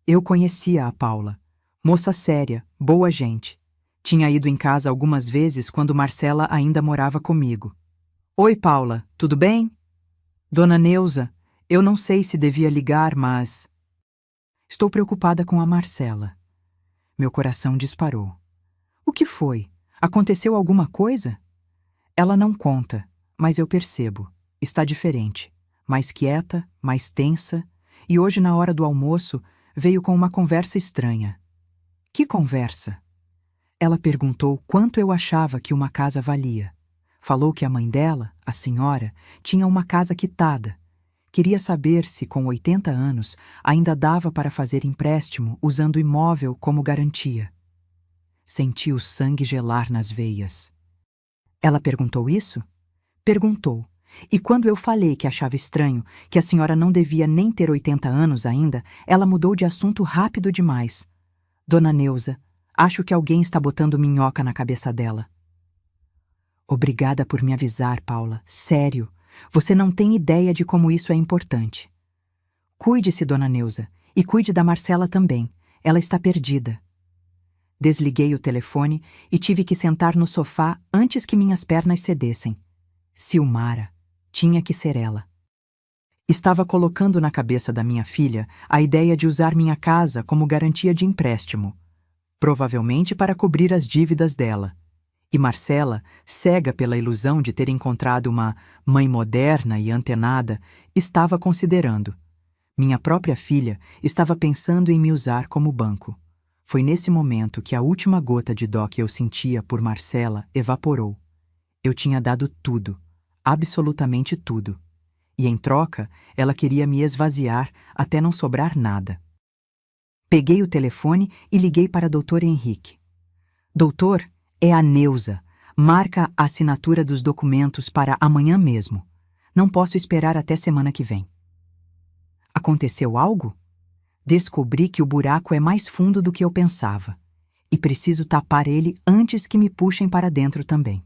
Eu conhecia a Paula. Moça séria, boa gente. Tinha ido em casa algumas vezes quando Marcela ainda morava comigo. Oi, Paula, tudo bem? Dona Neuza, eu não sei se devia ligar, mas... Estou preocupada com a Marcela. Meu coração disparou. O que foi? Aconteceu alguma coisa? Ela não conta, mas eu percebo. Está diferente. Mais quieta, mais tensa, e hoje, na hora do almoço, veio com uma conversa estranha. Que conversa? Ela perguntou quanto eu achava que uma casa valia. Falou que a mãe dela, a senhora, tinha uma casa quitada. Queria saber se, com 80 anos, ainda dava para fazer empréstimo usando o imóvel como garantia. Senti o sangue gelar nas veias. Ela perguntou isso? Perguntou. E quando eu falei que achava estranho, que a senhora não devia nem ter 80 anos ainda, ela mudou de assunto rápido demais. Dona Neuza, acho que alguém está botando minhoca na cabeça dela. Obrigada por me avisar, Paula. Sério, você não tem ideia de como isso é importante. Cuide-se, Dona Neuza, e cuide da Marcela também. Ela está perdida. Desliguei o telefone e tive que sentar no sofá antes que minhas pernas cedessem. Silmara. Tinha que ser ela. Estava colocando na cabeça da minha filha a ideia de usar minha casa como garantia de empréstimo, provavelmente para cobrir as dívidas dela. E Marcela, cega pela ilusão de ter encontrado uma mãe moderna e antenada, estava considerando. Minha própria filha estava pensando em me usar como banco. Foi nesse momento que a última gota de dó que eu sentia por Marcela evaporou. Eu tinha dado tudo, absolutamente tudo. E em troca, ela queria me esvaziar até não sobrar nada. Peguei o telefone e liguei para Dr. Henrique. Doutor, é a Neuza. Marca a assinatura dos documentos para amanhã mesmo. Não posso esperar até semana que vem. Aconteceu algo? Descobri que o buraco é mais fundo do que eu pensava. E preciso tapar ele antes que me puxem para dentro também.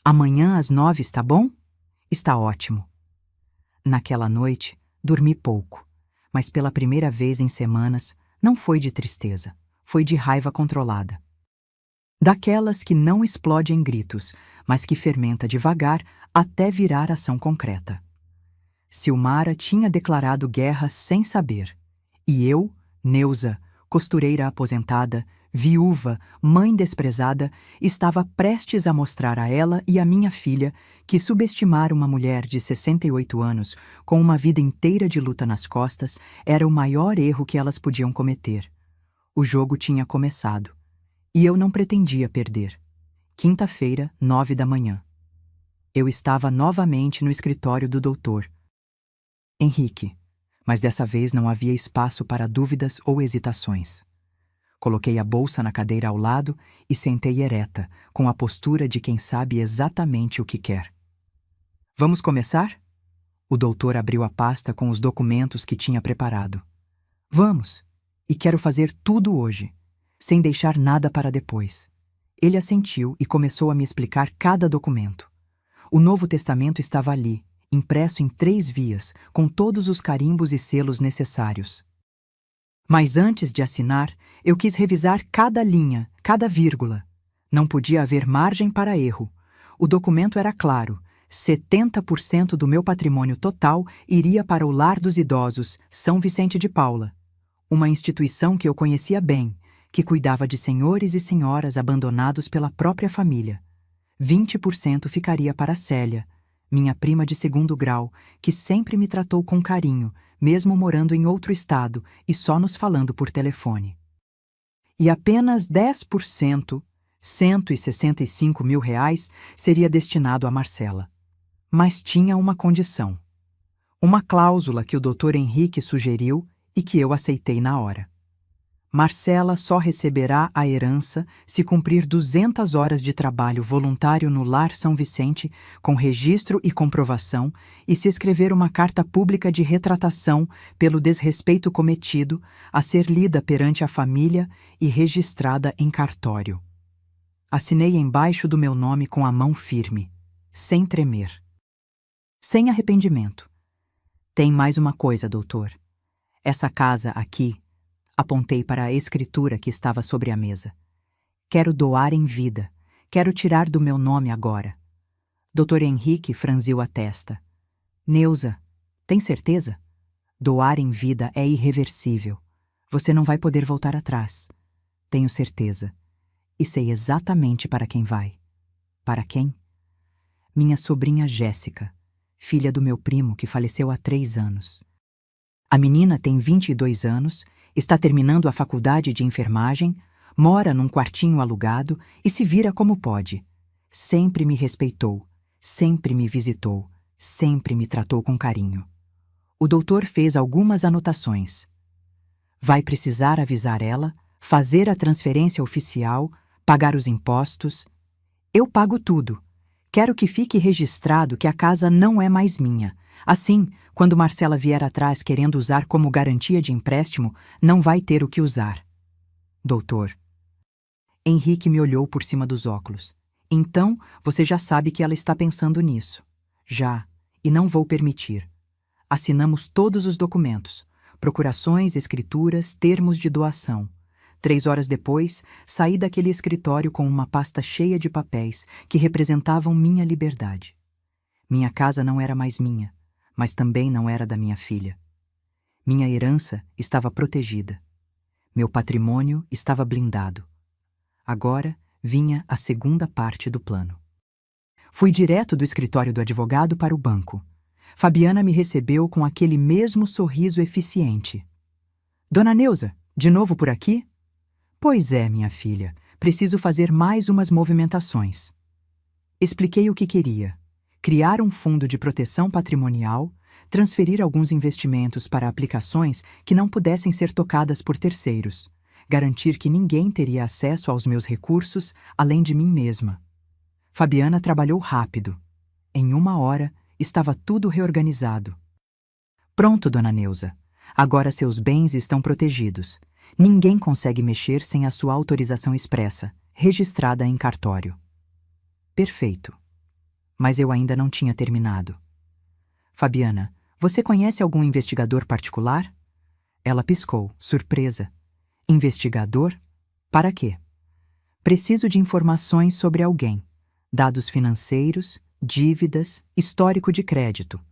Amanhã às 9, está bom? Está ótimo. Naquela noite, dormi pouco, mas pela primeira vez em semanas, não foi de tristeza, foi de raiva controlada. Daquelas que não explode em gritos, mas que fermenta devagar até virar ação concreta. Silmara tinha declarado guerra sem saber, e eu, Neuza, costureira aposentada, viúva, mãe desprezada, estava prestes a mostrar a ela e a minha filha que subestimar uma mulher de 68 anos com uma vida inteira de luta nas costas era o maior erro que elas podiam cometer. O jogo tinha começado. E eu não pretendia perder. Quinta-feira, 9 da manhã. Eu estava novamente no escritório do doutor Henrique, mas dessa vez não havia espaço para dúvidas ou hesitações. Coloquei a bolsa na cadeira ao lado e sentei ereta, com a postura de quem sabe exatamente o que quer. Vamos começar? O doutor abriu a pasta com os documentos que tinha preparado. Vamos, e quero fazer tudo hoje, sem deixar nada para depois. Ele assentiu e começou a me explicar cada documento. O Novo Testamento estava ali, impresso em 3 vias, com todos os carimbos e selos necessários. Mas antes de assinar, eu quis revisar cada linha, cada vírgula. Não podia haver margem para erro. O documento era claro: 70% do meu patrimônio total iria para o Lar dos Idosos, São Vicente de Paula. Uma instituição que eu conhecia bem, que cuidava de senhores e senhoras abandonados pela própria família. 20% ficaria para Célia, minha prima de 2º grau, que sempre me tratou com carinho, mesmo morando em outro estado e só nos falando por telefone. E apenas 10%, R$ 165 mil, seria destinado a Marcela. Mas tinha uma condição. Uma cláusula que o Dr. Henrique sugeriu e que eu aceitei na hora. Marcela só receberá a herança se cumprir 200 horas de trabalho voluntário no Lar São Vicente, com registro e comprovação, e se escrever uma carta pública de retratação pelo desrespeito cometido, a ser lida perante a família e registrada em cartório. Assinei embaixo do meu nome com a mão firme, sem tremer. Sem arrependimento. Tem mais uma coisa, doutor. Essa casa aqui... Apontei para a escritura que estava sobre a mesa. Quero doar em vida. Quero tirar do meu nome agora. Dr. Henrique franziu a testa. Neuza, tem certeza? Doar em vida é irreversível. Você não vai poder voltar atrás. Tenho certeza. E sei exatamente para quem vai. Para quem? Minha sobrinha Jéssica, filha do meu primo que faleceu há 3 anos. A menina tem 22 anos, está terminando a faculdade de enfermagem, mora num quartinho alugado e se vira como pode. Sempre me respeitou, sempre me visitou, sempre me tratou com carinho. O doutor fez algumas anotações. Vai precisar avisar ela, fazer a transferência oficial, pagar os impostos. Eu pago tudo. Quero que fique registrado que a casa não é mais minha. Assim, quando Marcela vier atrás querendo usar como garantia de empréstimo, não vai ter o que usar. Doutor. Henrique me olhou por cima dos óculos. Então, você já sabe que ela está pensando nisso. Já, e não vou permitir. Assinamos todos os documentos. Procurações, escrituras, termos de doação. 3 horas depois, saí daquele escritório com uma pasta cheia de papéis que representavam minha liberdade. Minha casa não era mais minha, mas também não era da minha filha. Minha herança estava protegida. Meu patrimônio estava blindado. Agora vinha a segunda parte do plano. Fui direto do escritório do advogado para o banco. Fabiana me recebeu com aquele mesmo sorriso eficiente. Dona Neuza, de novo por aqui? Pois é, minha filha, preciso fazer mais umas movimentações. Expliquei o que queria: criar um fundo de proteção patrimonial, transferir alguns investimentos para aplicações que não pudessem ser tocadas por terceiros, garantir que ninguém teria acesso aos meus recursos além de mim mesma. Fabiana trabalhou rápido. Em 1 hora, estava tudo reorganizado. Pronto, dona Neuza. Agora seus bens estão protegidos. Ninguém consegue mexer sem a sua autorização expressa, registrada em cartório. Perfeito. Mas eu ainda não tinha terminado. Fabiana, você conhece algum investigador particular? Ela piscou, surpresa. Investigador? Para quê? Preciso de informações sobre alguém. Dados financeiros, dívidas, histórico de crédito.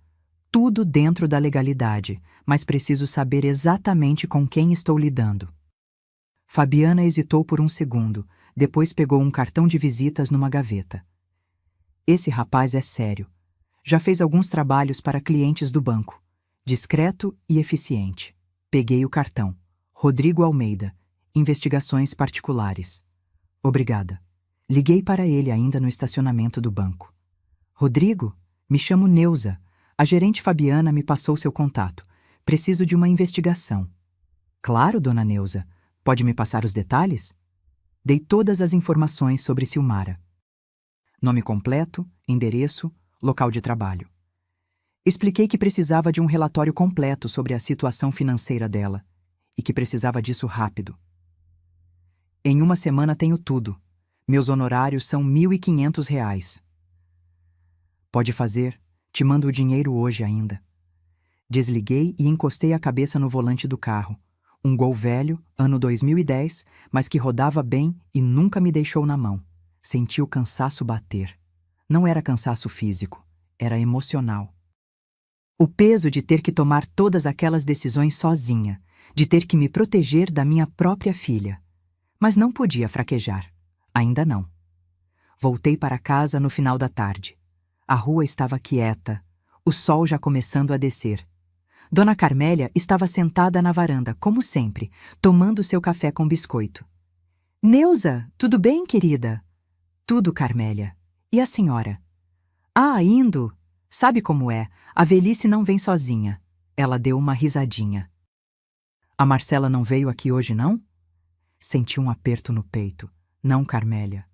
Tudo dentro da legalidade, mas preciso saber exatamente com quem estou lidando. Fabiana hesitou por um segundo, depois pegou um cartão de visitas numa gaveta. Esse rapaz é sério. Já fez alguns trabalhos para clientes do banco. Discreto e eficiente. Peguei o cartão. Rodrigo Almeida, Investigações Particulares. Obrigada. Liguei para ele ainda no estacionamento do banco. Rodrigo, me chamo Neuza. A gerente Fabiana me passou seu contato. Preciso de uma investigação. Claro, dona Neuza. Pode me passar os detalhes? Dei todas as informações sobre Silmara. Nome completo, endereço, local de trabalho. Expliquei que precisava de um relatório completo sobre a situação financeira dela e que precisava disso rápido. Em 1 semana tenho tudo. Meus honorários são R$ 1.500. Pode fazer. Te mando o dinheiro hoje ainda. Desliguei e encostei a cabeça no volante do carro. Um Gol velho, ano 2010, mas que rodava bem e nunca me deixou na mão. Senti o cansaço bater. Não era cansaço físico, era emocional. O peso de ter que tomar todas aquelas decisões sozinha, de ter que me proteger da minha própria filha. Mas não podia fraquejar. Ainda não. Voltei para casa no final da tarde. A rua estava quieta, o sol já começando a descer. Dona Carmélia estava sentada na varanda, como sempre, tomando seu café com biscoito. Neuza, tudo bem, querida? Tudo, Carmélia. E a senhora? Ah, indo. Sabe como é, a velhice não vem sozinha. Ela deu uma risadinha. A Marcela não veio aqui hoje, não? Senti um aperto no peito. Não, Carmélia.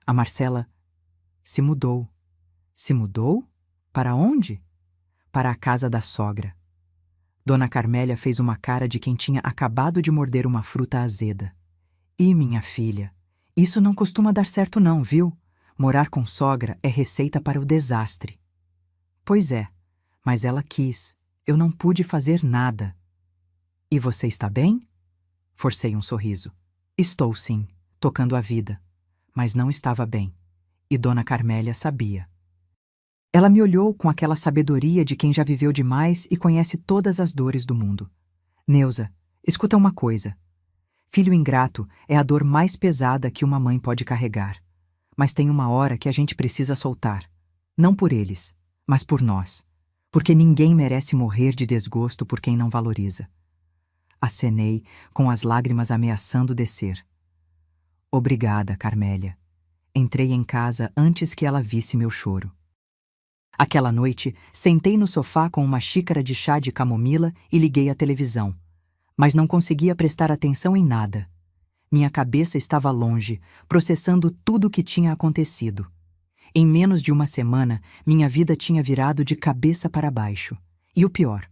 A Marcela se mudou. Se mudou? Para onde? Para a casa da sogra. Dona Carmélia fez uma cara de quem tinha acabado de morder uma fruta azeda. E minha filha, isso não costuma dar certo não, viu? Morar com sogra é receita para o desastre. Pois é, mas ela quis. Eu não pude fazer nada. E você está bem? Forcei um sorriso. Estou sim, tocando a vida. mas não estava bem. E Dona Carmélia sabia. Ela me olhou com aquela sabedoria de quem já viveu demais e conhece todas as dores do mundo. Neuza, escuta uma coisa. Filho ingrato é a dor mais pesada que uma mãe pode carregar. Mas tem uma hora que a gente precisa soltar. Não por eles, mas por nós. Porque ninguém merece morrer de desgosto por quem não valoriza. Acenei, com as lágrimas ameaçando descer. Obrigada, Carmélia. Entrei em casa antes que ela visse meu choro. Aquela noite, sentei no sofá com uma xícara de chá de camomila e liguei a televisão. Mas não conseguia prestar atenção em nada. Minha cabeça estava longe, processando tudo o que tinha acontecido. Em menos de uma semana, minha vida tinha virado de cabeça para baixo. E o pior,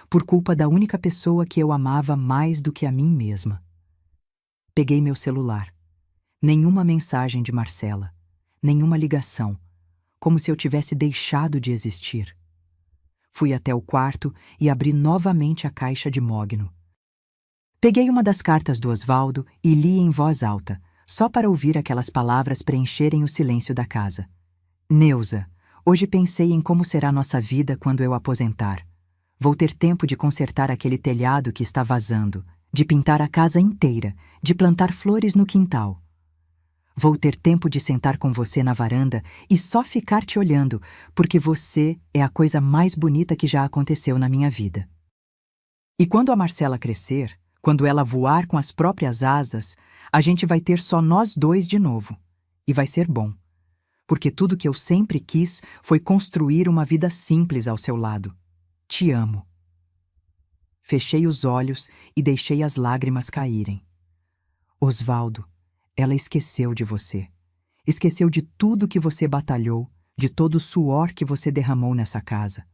por culpa da única pessoa que eu amava mais do que a mim mesma. Peguei meu celular. Nenhuma mensagem de Marcela. Nenhuma ligação. Como se eu tivesse deixado de existir. Fui até o quarto e abri novamente a caixa de mogno. Peguei uma das cartas do Osvaldo e li em voz alta, só para ouvir aquelas palavras preencherem o silêncio da casa. Neuza, hoje pensei em como será nossa vida quando eu aposentar. Vou ter tempo de consertar aquele telhado que está vazando, de pintar a casa inteira, de plantar flores no quintal. Vou ter tempo de sentar com você na varanda e só ficar te olhando, porque você é a coisa mais bonita que já aconteceu na minha vida. E quando a Marcela crescer, quando ela voar com as próprias asas, a gente vai ter só nós dois de novo. E vai ser bom. Porque tudo que eu sempre quis foi construir uma vida simples ao seu lado. Te amo. Fechei os olhos e deixei as lágrimas caírem. Osvaldo, ela esqueceu de você. Esqueceu de tudo que você batalhou, de todo o suor que você derramou nessa casa.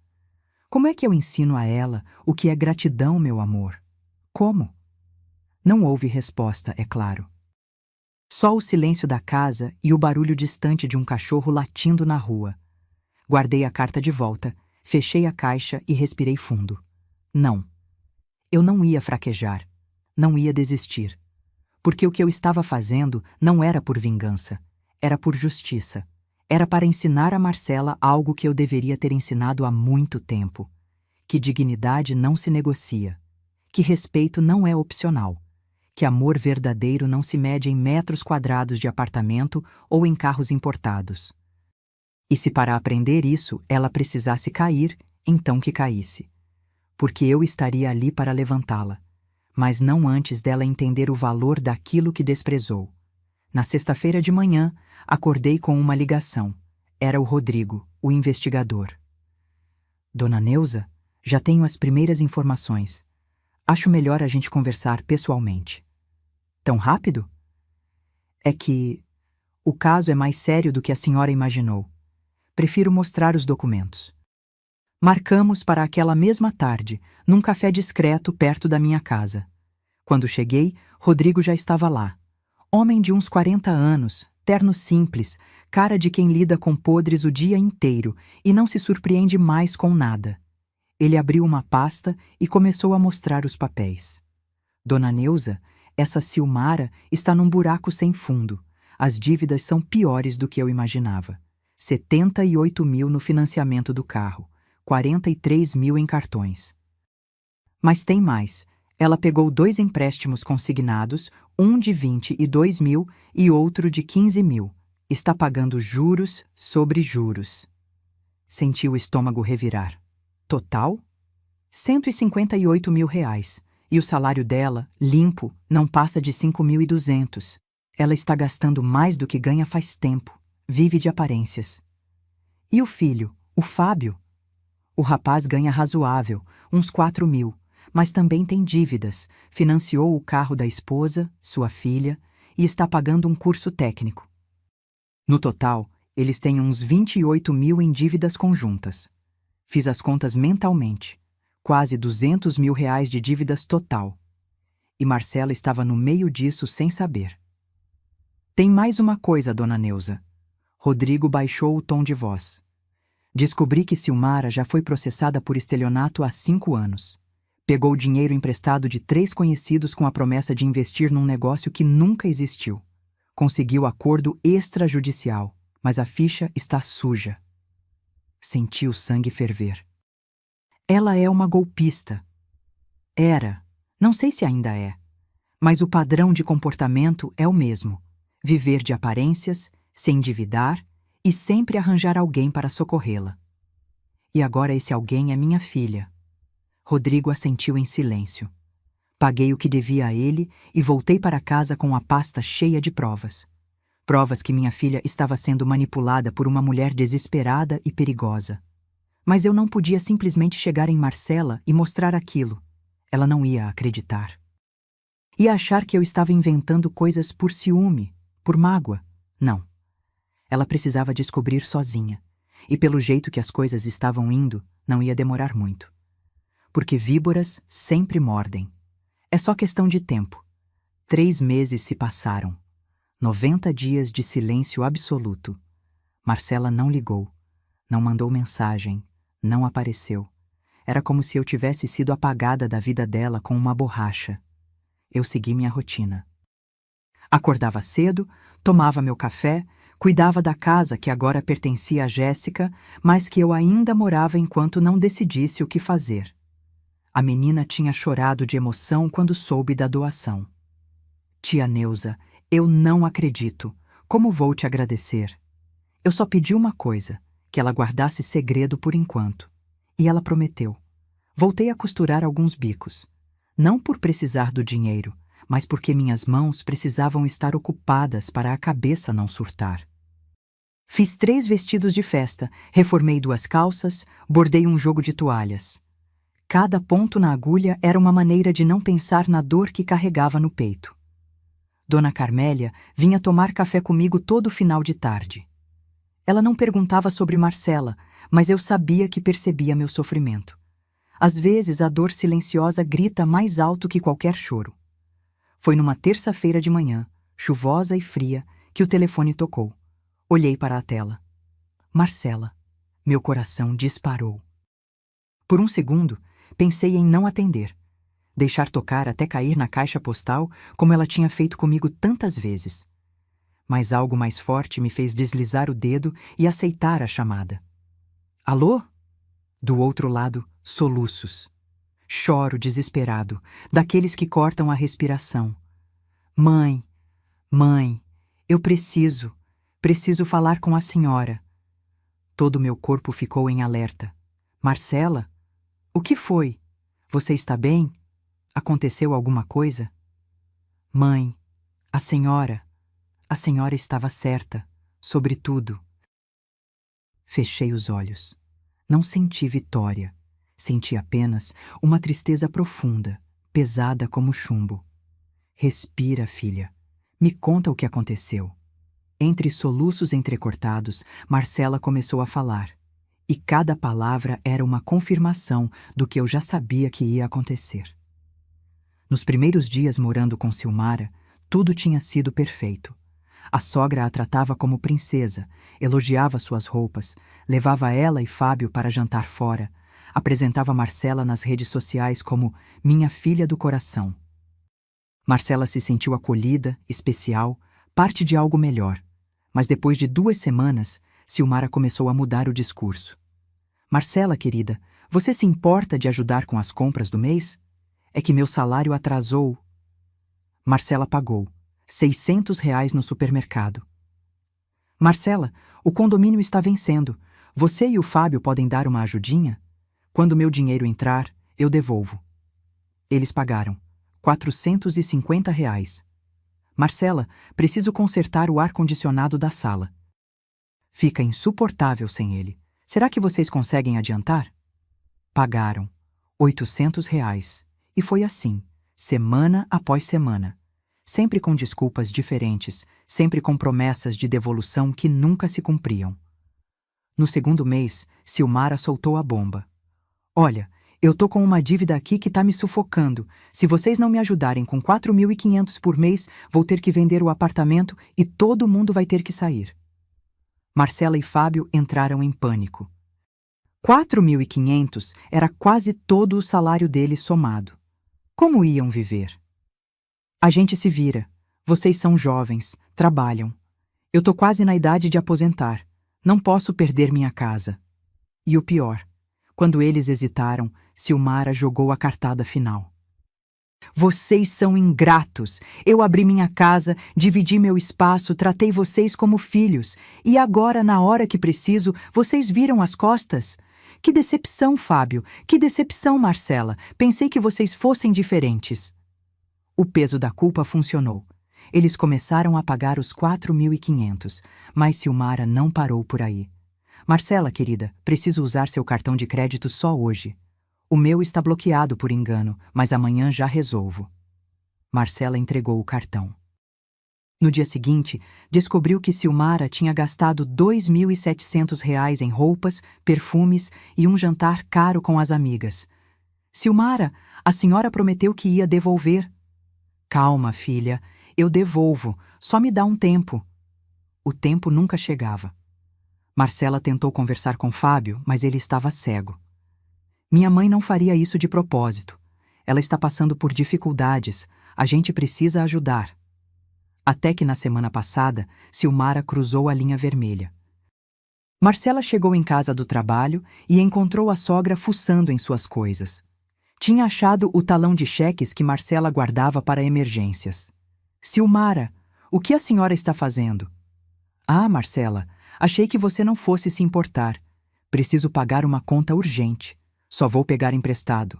Como é que eu ensino a ela o que é gratidão, meu amor? Como? Não houve resposta, é claro. Só o silêncio da casa e o barulho distante de um cachorro latindo na rua. Guardei a carta de volta, fechei a caixa e respirei fundo. Não. Eu não ia fraquejar. Não ia desistir. Porque o que eu estava fazendo não era por vingança. Era por justiça. Era para ensinar a Marcela algo que eu deveria ter ensinado há muito tempo. Que dignidade não se negocia. Que respeito não é opcional. Que amor verdadeiro não se mede em metros quadrados de apartamento ou em carros importados. E se para aprender isso ela precisasse cair, então que caísse. Porque eu estaria ali para levantá-la, mas não antes dela entender o valor daquilo que desprezou. Na sexta-feira de manhã, acordei com uma ligação. Era o Rodrigo, o investigador. Dona Neuza, já tenho as primeiras informações. Acho melhor a gente conversar pessoalmente. Tão rápido? É que o caso é mais sério do que a senhora imaginou. Prefiro mostrar os documentos. Marcamos para aquela mesma tarde, num café discreto perto da minha casa. Quando cheguei, Rodrigo já estava lá. Homem de uns 40 anos, terno simples, cara de quem lida com podres o dia inteiro e não se surpreende mais com nada. Ele abriu uma pasta e começou a mostrar os papéis. Dona Neuza, essa Silmara está num buraco sem fundo. As dívidas são piores do que eu imaginava. 78 mil no financiamento do carro, 43 mil em cartões. Mas tem mais. Ela pegou 2 empréstimos consignados, um de 22 mil e outro de 15 mil. Está pagando juros sobre juros. Senti o estômago revirar. Total? 158 mil reais. E o salário dela, limpo, não passa de 5.200. Ela está gastando mais do que ganha faz tempo. Vive de aparências. E o filho, o Fábio? O rapaz ganha razoável, uns 4 mil, mas também tem dívidas. Financiou o carro da esposa, sua filha, e está pagando um curso técnico. No total, eles têm uns 28 mil em dívidas conjuntas. Fiz as contas mentalmente. Quase 200 mil reais de dívidas total. E Marcela estava no meio disso sem saber. Tem mais uma coisa, dona Neuza. Rodrigo baixou o tom de voz. Descobri que Silmara já foi processada por estelionato há 5 anos. Pegou dinheiro emprestado de 3 conhecidos com a promessa de investir num negócio que nunca existiu. Conseguiu acordo extrajudicial, mas a ficha está suja. Senti o sangue ferver. Ela é uma golpista. Era, não sei se ainda é, mas o padrão de comportamento é o mesmo: viver de aparências, se endividar e sempre arranjar alguém para socorrê-la. E agora esse alguém é minha filha. Rodrigo assentiu em silêncio. Paguei o que devia a ele e voltei para casa com a pasta cheia de provas. Provas que minha filha estava sendo manipulada por uma mulher desesperada e perigosa. Mas eu não podia simplesmente chegar em Marcela e mostrar aquilo. Ela não ia acreditar. Ia achar que eu estava inventando coisas por ciúme, por mágoa. Não. Ela precisava descobrir sozinha. E pelo jeito que as coisas estavam indo, não ia demorar muito. Porque víboras sempre mordem. É só questão de tempo. 3 meses se passaram. 90 dias de silêncio absoluto. Marcela não ligou, não mandou mensagem, não apareceu. Era como se eu tivesse sido apagada da vida dela com uma borracha. Eu segui minha rotina. Acordava cedo, tomava meu café, cuidava da casa que agora pertencia a Jéssica, mas que eu ainda morava enquanto não decidisse o que fazer. A menina tinha chorado de emoção quando soube da doação. Tia Neuza, eu não acredito. Como vou te agradecer? Eu só pedi uma coisa, que ela guardasse segredo por enquanto. E ela prometeu. Voltei a costurar alguns bicos. Não por precisar do dinheiro, mas porque minhas mãos precisavam estar ocupadas para a cabeça não surtar. Fiz 3 vestidos de festa, reformei 2 calças, bordei um jogo de toalhas. Cada ponto na agulha era uma maneira de não pensar na dor que carregava no peito. Dona Carmélia vinha tomar café comigo todo final de tarde. Ela não perguntava sobre Marcela, mas eu sabia que percebia meu sofrimento. Às vezes, a dor silenciosa grita mais alto que qualquer choro. Foi numa terça-feira de manhã, chuvosa e fria, que o telefone tocou. Olhei para a tela. Marcela. Meu coração disparou. Por um segundo, pensei em não atender. Deixar tocar até cair na caixa postal, como ela tinha feito comigo tantas vezes. Mas algo mais forte me fez deslizar o dedo e aceitar a chamada. Alô? Do outro lado, soluços. Choro desesperado, daqueles que cortam a respiração. Mãe, mãe, eu preciso falar com a senhora. Todo meu corpo ficou em alerta. Marcela? O que foi? Você está bem? Aconteceu alguma coisa? Mãe, a senhora estava certa, sobre tudo. Fechei os olhos. Não senti vitória. Senti apenas uma tristeza profunda, pesada como chumbo. Respira, filha. Me conta o que aconteceu. Entre soluços entrecortados, Marcela começou a falar. E cada palavra era uma confirmação do que eu já sabia que ia acontecer. Nos primeiros dias morando com Silmara, tudo tinha sido perfeito. A sogra a tratava como princesa, elogiava suas roupas, levava ela e Fábio para jantar fora, apresentava Marcela nas redes sociais como minha filha do coração. Marcela se sentiu acolhida, especial, parte de algo melhor. Mas depois de 2 semanas, Silmara começou a mudar o discurso. Marcela, querida, você se importa de ajudar com as compras do mês? É que meu salário atrasou. Marcela pagou R$ 600 no supermercado. Marcela, o condomínio está vencendo. Você e o Fábio podem dar uma ajudinha? Quando meu dinheiro entrar, eu devolvo. Eles pagaram R$ 450. Marcela, preciso consertar o ar-condicionado da sala. Fica insuportável sem ele. Será que vocês conseguem adiantar? Pagaram R$ 800. E foi assim, semana após semana. Sempre com desculpas diferentes, sempre com promessas de devolução que nunca se cumpriam. No segundo mês, Silmara soltou a bomba. Olha, eu tô com uma dívida aqui que tá me sufocando. Se vocês não me ajudarem com 4.500 por mês, vou ter que vender o apartamento e todo mundo vai ter que sair. Marcela e Fábio entraram em pânico. 4.500 era quase todo o salário deles somado. Como iam viver? A gente se vira. Vocês são jovens, trabalham. Eu tô quase na idade de aposentar. Não posso perder minha casa. E o pior, quando eles hesitaram, Silmara jogou a cartada final. Vocês são ingratos. Eu abri minha casa, dividi meu espaço, tratei vocês como filhos. E agora, na hora que preciso, vocês viram as costas? Que decepção, Fábio. Que decepção, Marcela. Pensei que vocês fossem diferentes. O peso da culpa funcionou. Eles começaram a pagar os 4.500, mas Silmara não parou por aí. Marcela, querida, preciso usar seu cartão de crédito só hoje. O meu está bloqueado por engano, mas amanhã já resolvo. Marcela entregou o cartão. No dia seguinte, descobriu que Silmara tinha gastado R$ 2.700 em roupas, perfumes e um jantar caro com as amigas. Silmara, a senhora prometeu que ia devolver. Calma, filha, eu devolvo, só me dá um tempo. O tempo nunca chegava. Marcela tentou conversar com Fábio, mas ele estava cego. Minha mãe não faria isso de propósito. Ela está passando por dificuldades. A gente precisa ajudar. Até que na semana passada, Silmara cruzou a linha vermelha. Marcela chegou em casa do trabalho e encontrou a sogra fuçando em suas coisas. Tinha achado o talão de cheques que Marcela guardava para emergências. Silmara, o que a senhora está fazendo? Ah, Marcela, achei que você não fosse se importar. Preciso pagar uma conta urgente. Só vou pegar emprestado.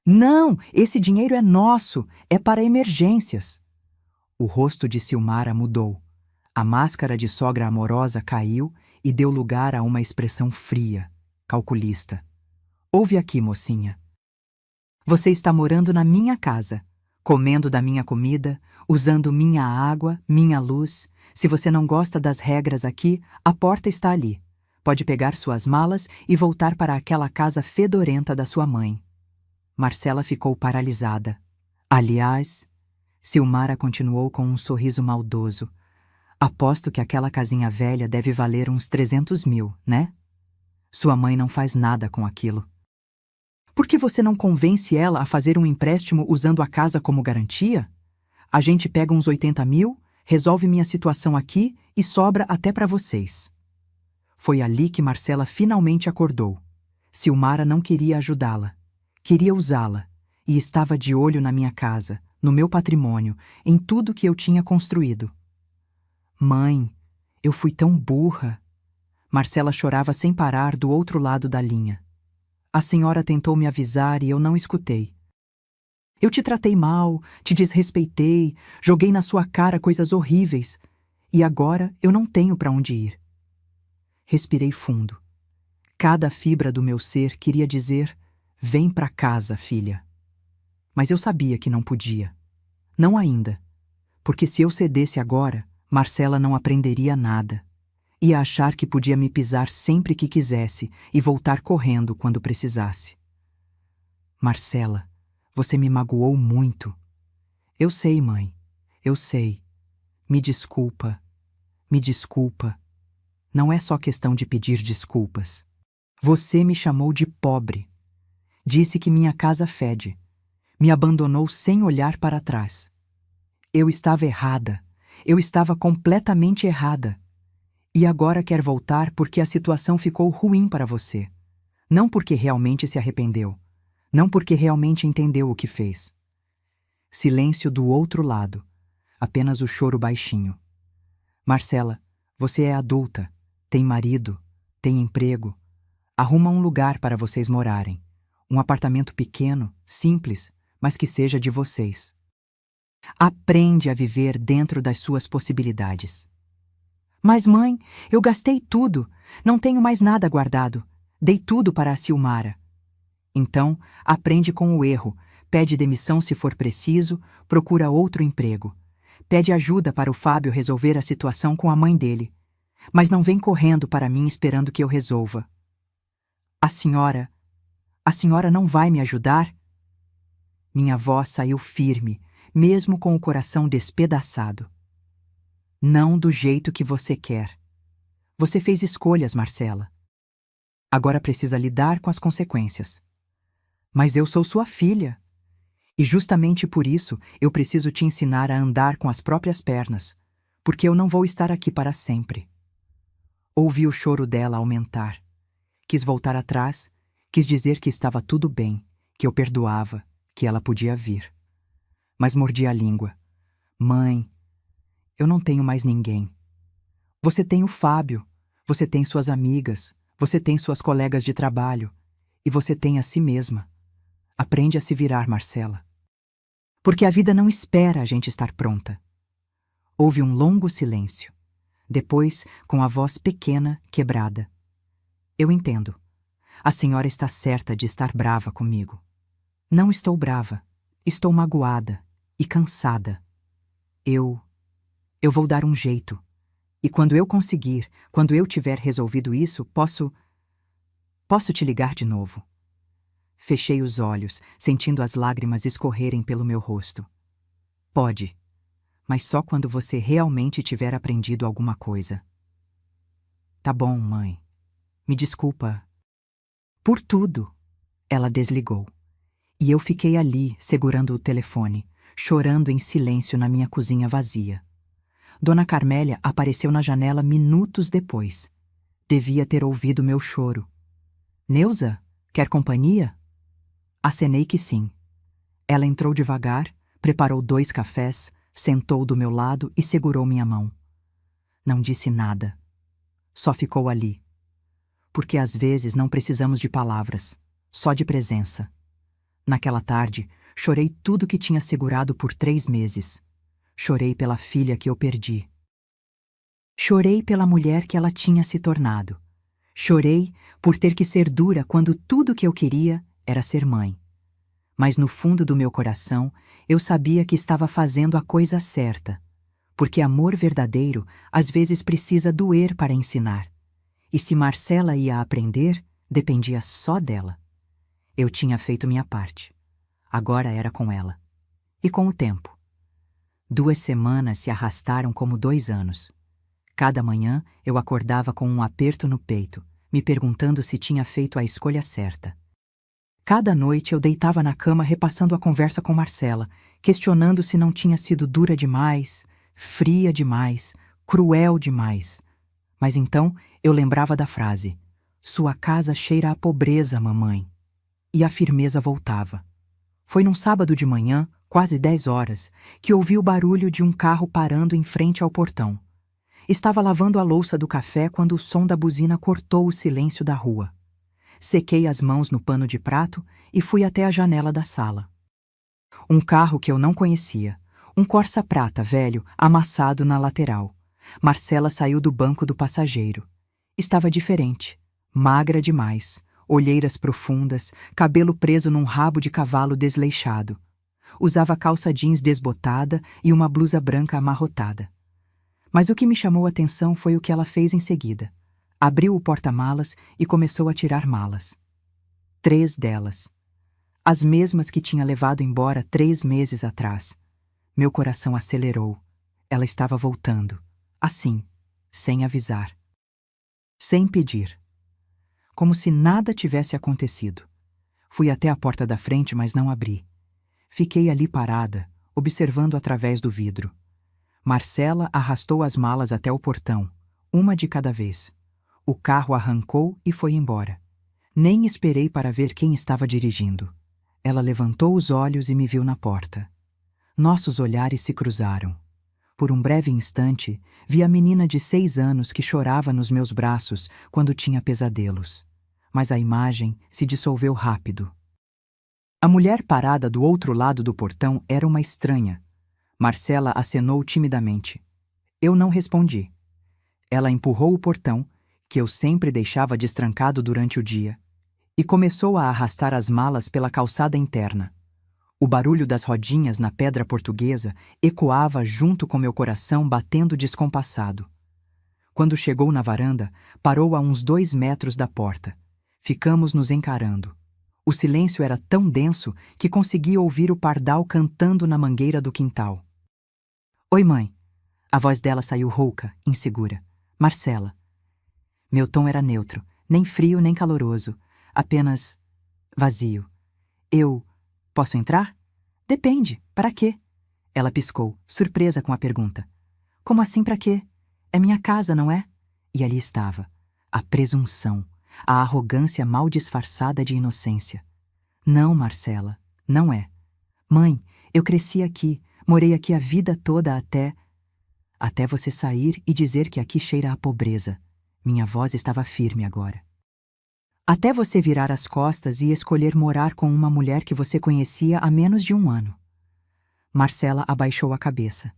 Não, esse dinheiro é nosso, é para emergências. O rosto de Silmara mudou. A máscara de sogra amorosa caiu e deu lugar a uma expressão fria, calculista. Ouve aqui, mocinha. Você está morando na minha casa, comendo da minha comida, usando minha água, minha luz. Se você não gosta das regras aqui, a porta está ali. Pode pegar suas malas e voltar para aquela casa fedorenta da sua mãe. Marcela ficou paralisada. Aliás, Silmara continuou com um sorriso maldoso. Aposto que aquela casinha velha deve valer uns 300 mil, né? Sua mãe não faz nada com aquilo. Por que você não convence ela a fazer um empréstimo usando a casa como garantia? A gente pega uns 80 mil, resolve minha situação aqui e sobra até para vocês. Foi ali que Marcela finalmente acordou. Silmara não queria ajudá-la. Queria usá-la. E estava de olho na minha casa, no meu patrimônio, em tudo que eu tinha construído. Mãe, eu fui tão burra. Marcela chorava sem parar do outro lado da linha. A senhora tentou me avisar e eu não escutei. Eu te tratei mal, te desrespeitei, joguei na sua cara coisas horríveis. E agora eu não tenho para onde ir. Respirei fundo. Cada fibra do meu ser queria dizer: vem para casa, filha. Mas eu sabia que não podia. Não ainda. Porque se eu cedesse agora, Marcela não aprenderia nada. Ia achar que podia me pisar sempre que quisesse e voltar correndo quando precisasse. Marcela, você me magoou muito. Eu sei, mãe. Eu sei. Me desculpa. Me desculpa. Não é só questão de pedir desculpas. Você me chamou de pobre. Disse que minha casa fede. Me abandonou sem olhar para trás. Eu estava errada. Eu estava completamente errada. E agora quer voltar porque a situação ficou ruim para você. Não porque realmente se arrependeu. Não porque realmente entendeu o que fez. Silêncio do outro lado. Apenas o choro baixinho. Marcela, você é adulta. Tem marido. Tem emprego. Arruma um lugar para vocês morarem. Um apartamento pequeno, simples, mas que seja de vocês. Aprende a viver dentro das suas possibilidades. Mas, mãe, eu gastei tudo. Não tenho mais nada guardado. Dei tudo para a Silmara. Então, aprende com o erro. Pede demissão se for preciso, procura outro emprego. Pede ajuda para o Fábio resolver a situação com a mãe dele. Mas não vem correndo para mim esperando que eu resolva. A senhora não vai me ajudar? Minha voz saiu firme, mesmo com o coração despedaçado. Não do jeito que você quer. Você fez escolhas, Marcela. Agora precisa lidar com as consequências. Mas eu sou sua filha. E justamente por isso eu preciso te ensinar a andar com as próprias pernas, porque eu não vou estar aqui para sempre. Ouvi o choro dela aumentar. Quis voltar atrás, quis dizer que estava tudo bem, que eu perdoava, que ela podia vir. Mas mordi a língua. Mãe, eu não tenho mais ninguém. Você tem o Fábio, você tem suas amigas, você tem suas colegas de trabalho, e você tem a si mesma. Aprende a se virar, Marcela. Porque a vida não espera a gente estar pronta. Houve um longo silêncio. Depois, com a voz pequena, quebrada. Eu entendo. A senhora está certa de estar brava comigo. Não estou brava. Estou magoada e cansada. Eu vou dar um jeito. E quando eu conseguir, quando eu tiver resolvido isso, posso te ligar de novo. Fechei os olhos, sentindo as lágrimas escorrerem pelo meu rosto. Pode, mas só quando você realmente tiver aprendido alguma coisa. Tá bom, mãe. Me desculpa. Por tudo. Ela desligou. E eu fiquei ali, segurando o telefone, chorando em silêncio na minha cozinha vazia. Dona Carmélia apareceu na janela minutos depois. Devia ter ouvido meu choro. Neuza, quer companhia? Acenei que sim. Ela entrou devagar, preparou 2 cafés, sentou do meu lado e segurou minha mão. Não disse nada. Só ficou ali. Porque às vezes não precisamos de palavras, só de presença. Naquela tarde, chorei tudo que tinha segurado por 3 meses. Chorei pela filha que eu perdi. Chorei pela mulher que ela tinha se tornado. Chorei por ter que ser dura quando tudo que eu queria era ser mãe. Mas no fundo do meu coração, eu sabia que estava fazendo a coisa certa, porque amor verdadeiro às vezes precisa doer para ensinar. E se Marcela ia aprender, dependia só dela. Eu tinha feito minha parte. Agora era com ela. E com o tempo. 2 semanas se arrastaram como 2 anos. Cada manhã eu acordava com um aperto no peito, me perguntando se tinha feito a escolha certa. Cada noite eu deitava na cama repassando a conversa com Marcela, questionando se não tinha sido dura demais, fria demais, cruel demais. Mas então eu lembrava da frase: "Sua casa cheira a pobreza, mamãe." E a firmeza voltava. Foi num sábado de manhã, quase 10 horas, que ouvi o barulho de um carro parando em frente ao portão. Estava lavando a louça do café quando o som da buzina cortou o silêncio da rua. Sequei as mãos no pano de prato e fui até a janela da sala. Um carro que eu não conhecia, um Corsa prata velho amassado na lateral. Marcela saiu do banco do passageiro. Estava diferente, magra demais, olheiras profundas, cabelo preso num rabo de cavalo desleixado. Usava calça jeans desbotada e uma blusa branca amarrotada. Mas o que me chamou a atenção foi o que ela fez em seguida. Abriu o porta-malas e começou a tirar malas. 3 delas. As mesmas que tinha levado embora 3 meses atrás. Meu coração acelerou. Ela estava voltando. Assim, sem avisar. Sem pedir. Como se nada tivesse acontecido. Fui até a porta da frente, mas não abri. Fiquei ali parada, observando através do vidro. Marcela arrastou as malas até o portão, uma de cada vez. O carro arrancou e foi embora. Nem esperei para ver quem estava dirigindo. Ela levantou os olhos e me viu na porta. Nossos olhares se cruzaram. Por um breve instante, vi a menina de 6 anos que chorava nos meus braços quando tinha pesadelos. Mas a imagem se dissolveu rápido. A mulher parada do outro lado do portão era uma estranha. Marcela acenou timidamente. Eu não respondi. Ela empurrou o portão, que eu sempre deixava destrancado durante o dia, e começou a arrastar as malas pela calçada interna. O barulho das rodinhas na pedra portuguesa ecoava junto com meu coração batendo descompassado. Quando chegou na varanda, parou a uns 2 metros da porta. Ficamos nos encarando. O silêncio era tão denso que consegui ouvir o pardal cantando na mangueira do quintal. "Oi, mãe." A voz dela saiu rouca, insegura. "Marcela." Meu tom era neutro, nem frio nem caloroso, apenas vazio. "Eu posso entrar?" Depende, para quê? Ela piscou, surpresa com a pergunta. Como assim para quê? É minha casa, não é? E ali estava, a presunção, a arrogância mal disfarçada de inocência. Não, Marcela, não é. Mãe, eu cresci aqui, morei aqui a vida toda até você sair e dizer que aqui cheira a pobreza. Minha voz estava firme agora. Até você virar as costas e escolher morar com uma mulher que você conhecia há menos de 1 ano. Marcela abaixou a cabeça.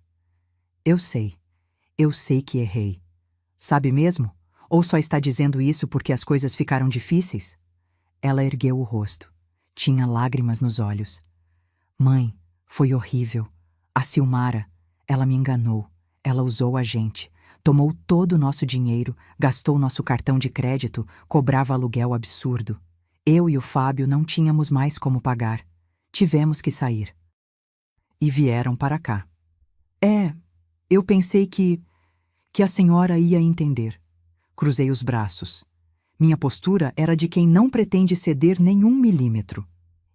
Eu sei que errei. Sabe mesmo? Ou só está dizendo isso porque as coisas ficaram difíceis? Ela ergueu o rosto. Tinha lágrimas nos olhos. Mãe, foi horrível. A Silmara, ela me enganou. Ela usou a gente. Tomou todo o nosso dinheiro, gastou nosso cartão de crédito, cobrava aluguel absurdo. Eu e o Fábio não tínhamos mais como pagar. Tivemos que sair. E vieram para cá. Eu pensei que a senhora ia entender. Cruzei os braços. Minha postura era de quem não pretende ceder nem 1 milímetro.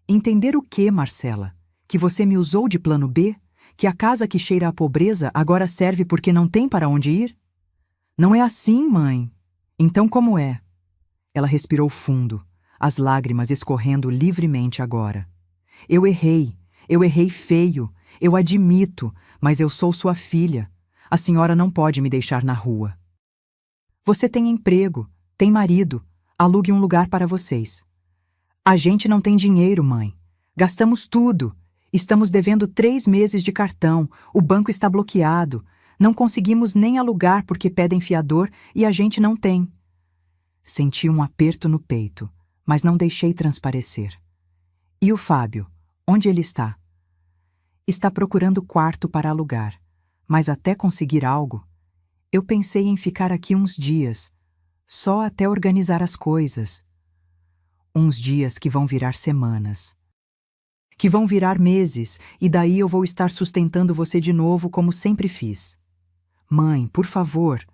Entender o quê, Marcela? Que você me usou de plano B? Que a casa que cheira a pobreza agora serve porque não tem para onde ir? Não é assim, mãe. Então como é? Ela respirou fundo, as lágrimas escorrendo livremente agora. Eu errei feio, eu admito, mas eu sou sua filha. A senhora não pode me deixar na rua. Você tem emprego, tem marido, alugue um lugar para vocês. A gente não tem dinheiro, mãe. Gastamos tudo. Estamos devendo 3 meses de cartão, o banco está bloqueado. Não conseguimos nem alugar porque pedem fiador e a gente não tem. Senti um aperto no peito, mas não deixei transparecer. E o Fábio? Onde ele está? Está procurando quarto para alugar, mas até conseguir algo. Eu pensei em ficar aqui uns dias, só até organizar as coisas. Uns dias que vão virar semanas. Que vão virar meses, e daí eu vou estar sustentando você de novo como sempre fiz. Mãe, por favor.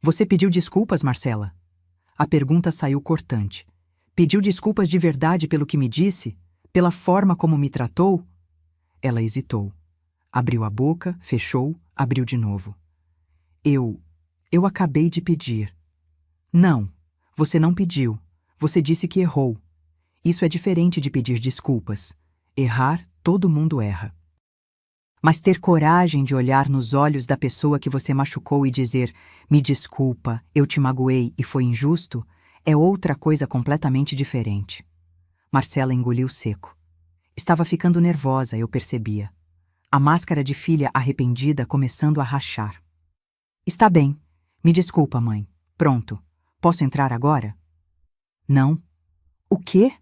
Você pediu desculpas, Marcela? A pergunta saiu cortante. Pediu desculpas de verdade pelo que me disse? Pela forma como me tratou? Ela hesitou. Abriu a boca, fechou, abriu de novo. Eu acabei de pedir. Não, você não pediu. Você disse que errou. Isso é diferente de pedir desculpas. Errar, todo mundo erra. Mas ter coragem de olhar nos olhos da pessoa que você machucou e dizer: me desculpa, eu te magoei e foi injusto, é outra coisa completamente diferente. Marcela engoliu seco. Estava ficando nervosa, eu percebia. A máscara de filha arrependida começando a rachar. Está bem. Me desculpa, mãe. Pronto. Posso entrar agora? Não. O quê?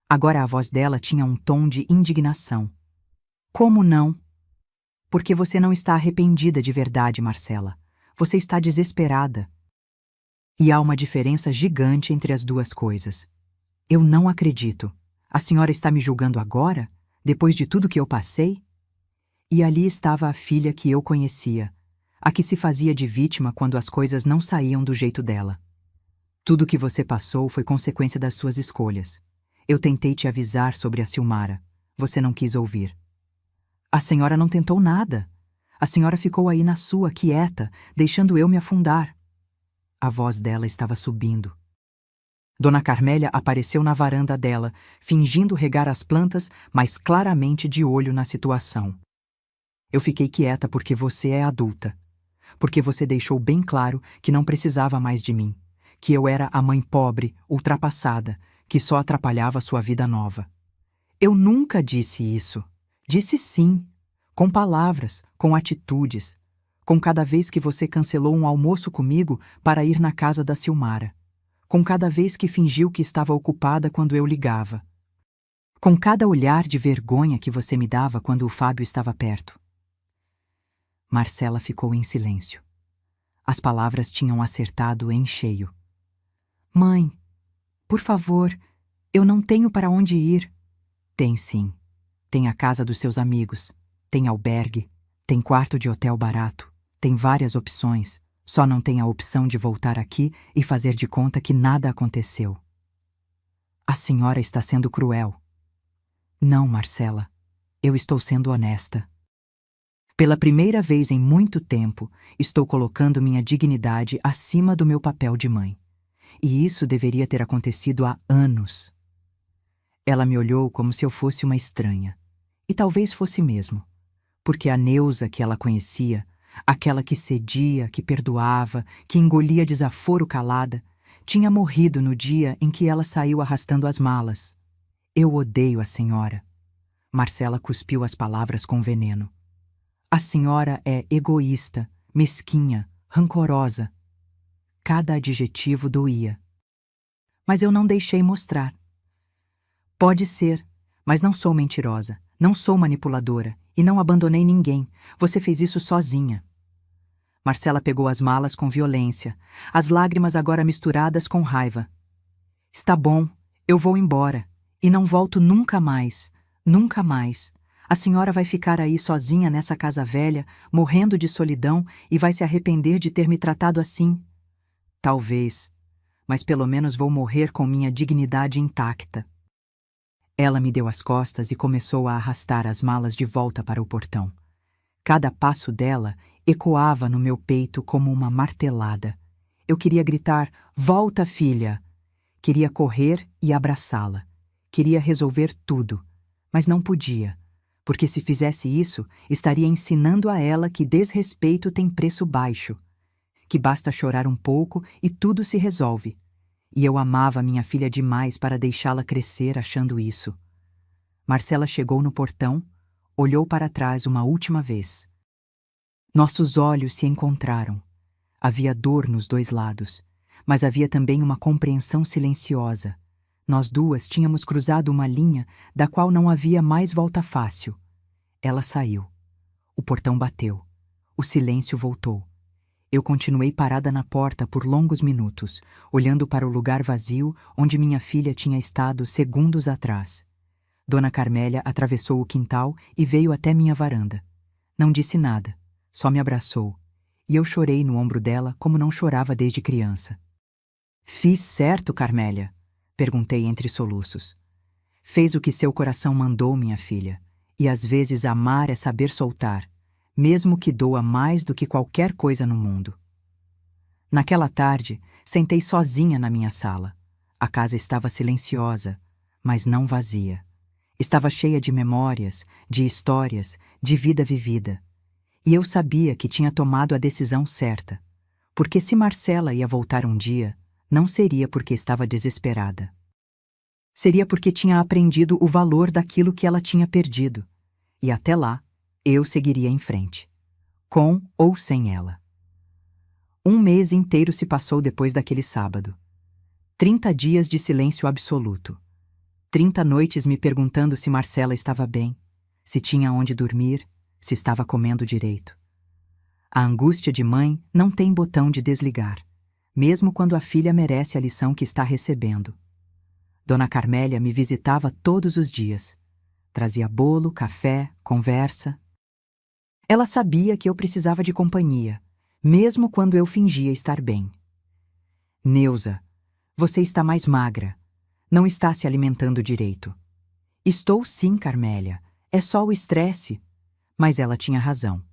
Agora a voz dela tinha um tom de indignação. Como não? Porque você não está arrependida de verdade, Marcela. Você está desesperada. E há uma diferença gigante entre as duas coisas. Eu não acredito. A senhora está me julgando agora? Depois de tudo que eu passei? E ali estava a filha que eu conhecia, a que se fazia de vítima quando as coisas não saíam do jeito dela. Tudo que você passou foi consequência das suas escolhas. Eu tentei te avisar sobre a Silmara. Você não quis ouvir. A senhora não tentou nada. A senhora ficou aí na sua, quieta, deixando eu me afundar. A voz dela estava subindo. Dona Carmélia apareceu na varanda dela, fingindo regar as plantas, mas claramente de olho na situação. Eu fiquei quieta porque você é adulta. Porque você deixou bem claro que não precisava mais de mim. Que eu era a mãe pobre, ultrapassada, que só atrapalhava sua vida nova. Eu nunca disse isso. Disse sim. Com palavras, com atitudes. Com cada vez que você cancelou um almoço comigo para ir na casa da Silmara. Com cada vez que fingiu que estava ocupada quando eu ligava. Com cada olhar de vergonha que você me dava quando o Fábio estava perto. Marcela ficou em silêncio. As palavras tinham acertado em cheio. Mãe, por favor, eu não tenho para onde ir. Tem sim. Tem a casa dos seus amigos. Tem albergue. Tem quarto de hotel barato. Tem várias opções. Só não tem a opção de voltar aqui e fazer de conta que nada aconteceu. A senhora está sendo cruel. Não, Marcela. Eu estou sendo honesta. Pela primeira vez em muito tempo, estou colocando minha dignidade acima do meu papel de mãe. E isso deveria ter acontecido há anos. Ela me olhou como se eu fosse uma estranha. E talvez fosse mesmo. Porque a Neuza que ela conhecia, aquela que cedia, que perdoava, que engolia desaforo calada, tinha morrido no dia em que ela saiu arrastando as malas. Eu odeio a senhora. Marcela cuspiu as palavras com veneno. A senhora é egoísta, mesquinha, rancorosa. Cada adjetivo doía. Mas eu não deixei mostrar. Pode ser, mas não sou mentirosa, não sou manipuladora e não abandonei ninguém. Você fez isso sozinha. Marcela pegou as malas com violência, as lágrimas agora misturadas com raiva. Está bom, eu vou embora. E não volto nunca mais, nunca mais. A senhora vai ficar aí sozinha nessa casa velha, morrendo de solidão e vai se arrepender de ter me tratado assim? Talvez, mas pelo menos vou morrer com minha dignidade intacta. Ela me deu as costas e começou a arrastar as malas de volta para o portão. Cada passo dela ecoava no meu peito como uma martelada. Eu queria gritar: "Volta, filha!" Queria correr e abraçá-la. Queria resolver tudo, mas não podia, porque se fizesse isso, estaria ensinando a ela que desrespeito tem preço baixo, que basta chorar um pouco e tudo se resolve. E eu amava minha filha demais para deixá-la crescer achando isso. Marcela chegou no portão, olhou para trás uma última vez. Nossos olhos se encontraram. Havia dor nos dois lados, mas havia também uma compreensão silenciosa. Nós duas tínhamos cruzado uma linha da qual não havia mais volta fácil. Ela saiu. O portão bateu. O silêncio voltou. Eu continuei parada na porta por longos minutos, olhando para o lugar vazio onde minha filha tinha estado segundos atrás. Dona Carmélia atravessou o quintal e veio até minha varanda. Não disse nada, só me abraçou, e eu chorei no ombro dela como não chorava desde criança. "Fiz certo, Carmélia?" Perguntei entre soluços. "Fez o que seu coração mandou, minha filha, e às vezes amar é saber soltar, mesmo que doa mais do que qualquer coisa no mundo." Naquela tarde, sentei sozinha na minha sala. A casa estava silenciosa, mas não vazia. Estava cheia de memórias, de histórias, de vida vivida. E eu sabia que tinha tomado a decisão certa, porque se Marcela ia voltar um dia, não seria porque estava desesperada. Seria porque tinha aprendido o valor daquilo que ela tinha perdido. E até lá, eu seguiria em frente, com ou sem ela. Um mês inteiro se passou depois daquele sábado. 30 dias de silêncio absoluto. 30 noites me perguntando se Marcela estava bem, se tinha onde dormir, se estava comendo direito. A angústia de mãe não tem botão de desligar, mesmo quando a filha merece a lição que está recebendo. Dona Carmélia me visitava todos os dias. Trazia bolo, café, conversa. Ela sabia que eu precisava de companhia, mesmo quando eu fingia estar bem. "Neuza, você está mais magra. Não está se alimentando direito." "Estou sim, Carmélia. É só o estresse." Mas ela tinha razão.